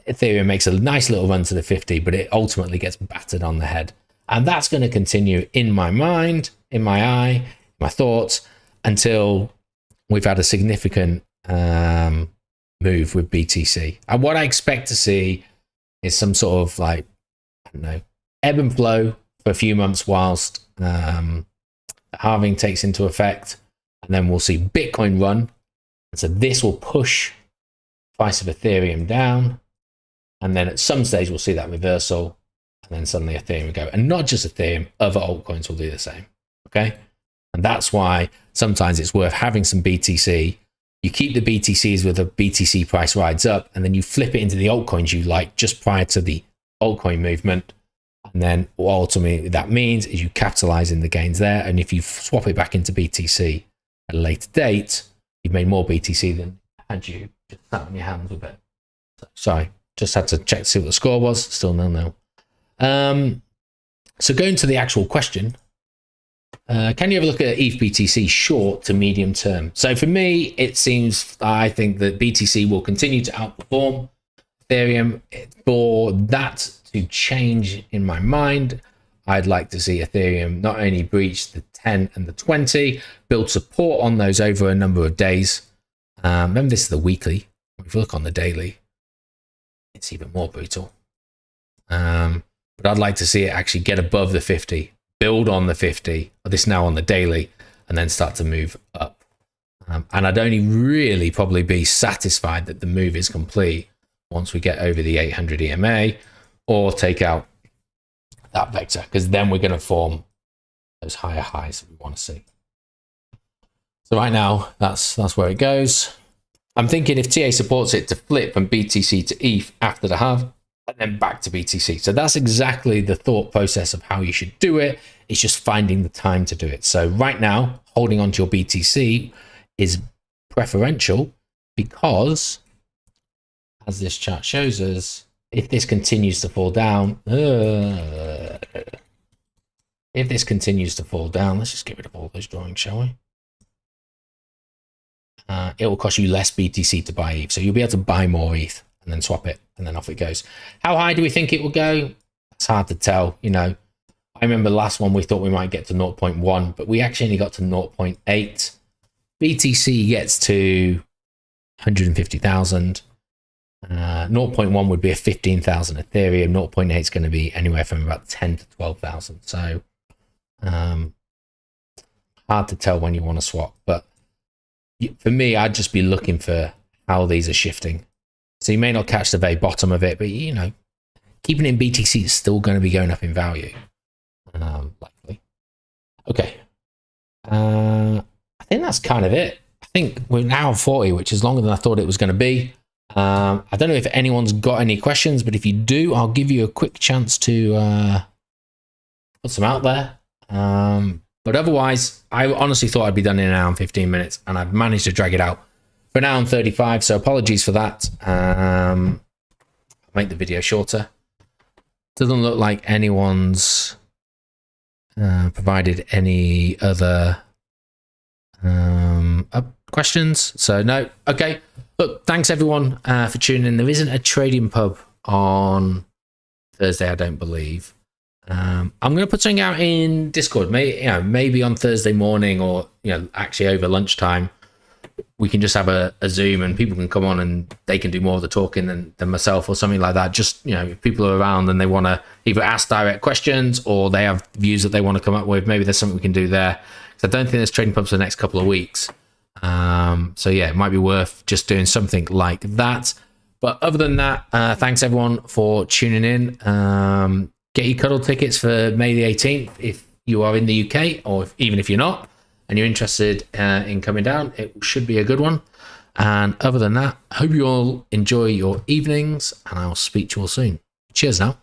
Ethereum makes a nice little run to the 50, but it ultimately gets battered on the head. And that's going to continue in my mind, in my eye, my thoughts, until we've had a significant move with BTC. And what I expect to see is some sort of ebb and flow for a few months whilst halving takes into effect, and then we'll see Bitcoin run. And so this will push the price of Ethereum down, and then at some stage we'll see that reversal, and then suddenly Ethereum will go. And not just Ethereum, other altcoins will do the same. Okay, and that's why sometimes it's worth having some BTC. You keep the BTCs with the BTC price rides up, and then you flip it into the altcoins you like just prior to the altcoin movement. And then what ultimately that means is you capitalize in the gains there. And if you swap it back into BTC at a later date, you've made more BTC than had you just sat on your hands with it. Sorry, just had to check to see what the score was. Still no. So going to the actual question, can you have a look at ETH BTC short to medium term? So for me, I think that BTC will continue to outperform Ethereum. For that to change in my mind, I'd like to see Ethereum not only breach the 10 and the 20, build support on those over a number of days. Remember, this is the weekly. If you look on the daily, it's even more brutal. But I'd like to see it actually get above the 50, build on the 50, or this now on the daily, and then start to move up. And I'd only really probably be satisfied that the move is complete once we get over the 800 EMA, or take out that vector, because then we're going to form those higher highs that we want to see. So right now, that's where it goes. I'm thinking if TA supports it, to flip from BTC to ETH after the halve, and then back to BTC. So that's exactly the thought process of how you should do it. It's just finding the time to do it. So right now, holding on to your BTC is preferential because, as this chart shows us, if this continues to fall down, let's just get rid of all those drawings, shall we? It will cost you less BTC to buy ETH. So you'll be able to buy more ETH and then swap it, and then off it goes. How high do we think it will go? It's hard to tell. I remember the last one we thought we might get to 0.1, but we actually only got to 0.8. BTC gets to 150,000. 0.1 would be a 15,000 Ethereum. 0.8 is going to be anywhere from about 10 to 12,000. So hard to tell when you want to swap. But for me, I'd just be looking for how these are shifting. So you may not catch the very bottom of it, but keeping it in BTC is still going to be going up in value. Likely. Okay. I think that's kind of it. I think we're now at 40, which is longer than I thought it was going to be. I don't know if anyone's got any questions, but if you do, I'll give you a quick chance to put some out there. But otherwise, I honestly thought I'd be done in an hour and 15 minutes, and I've managed to drag it out for an hour and 35. So apologies for that. I'll make the video shorter. Doesn't look like anyone's provided any other questions. So no. Okay. Look, thanks everyone for tuning in. There isn't a trading pub on Thursday, I don't believe. I'm going to put something out in Discord, maybe on Thursday morning, or actually over lunchtime. We can just have a Zoom and people can come on and they can do more of the talking than myself or something like that. Just, if people are around and they want to either ask direct questions or they have views that they want to come up with, maybe there's something we can do there. Because I don't think there's trading pumps for the next couple of weeks. So yeah, it might be worth just doing something like that. But other than that, thanks everyone for tuning in. Get your cuddle tickets for May the 18th if you are in the UK, or even if you're not and you're interested in coming down. It should be a good one. And other than that, hope you all enjoy your evenings, and I'll speak to you all soon. Cheers now.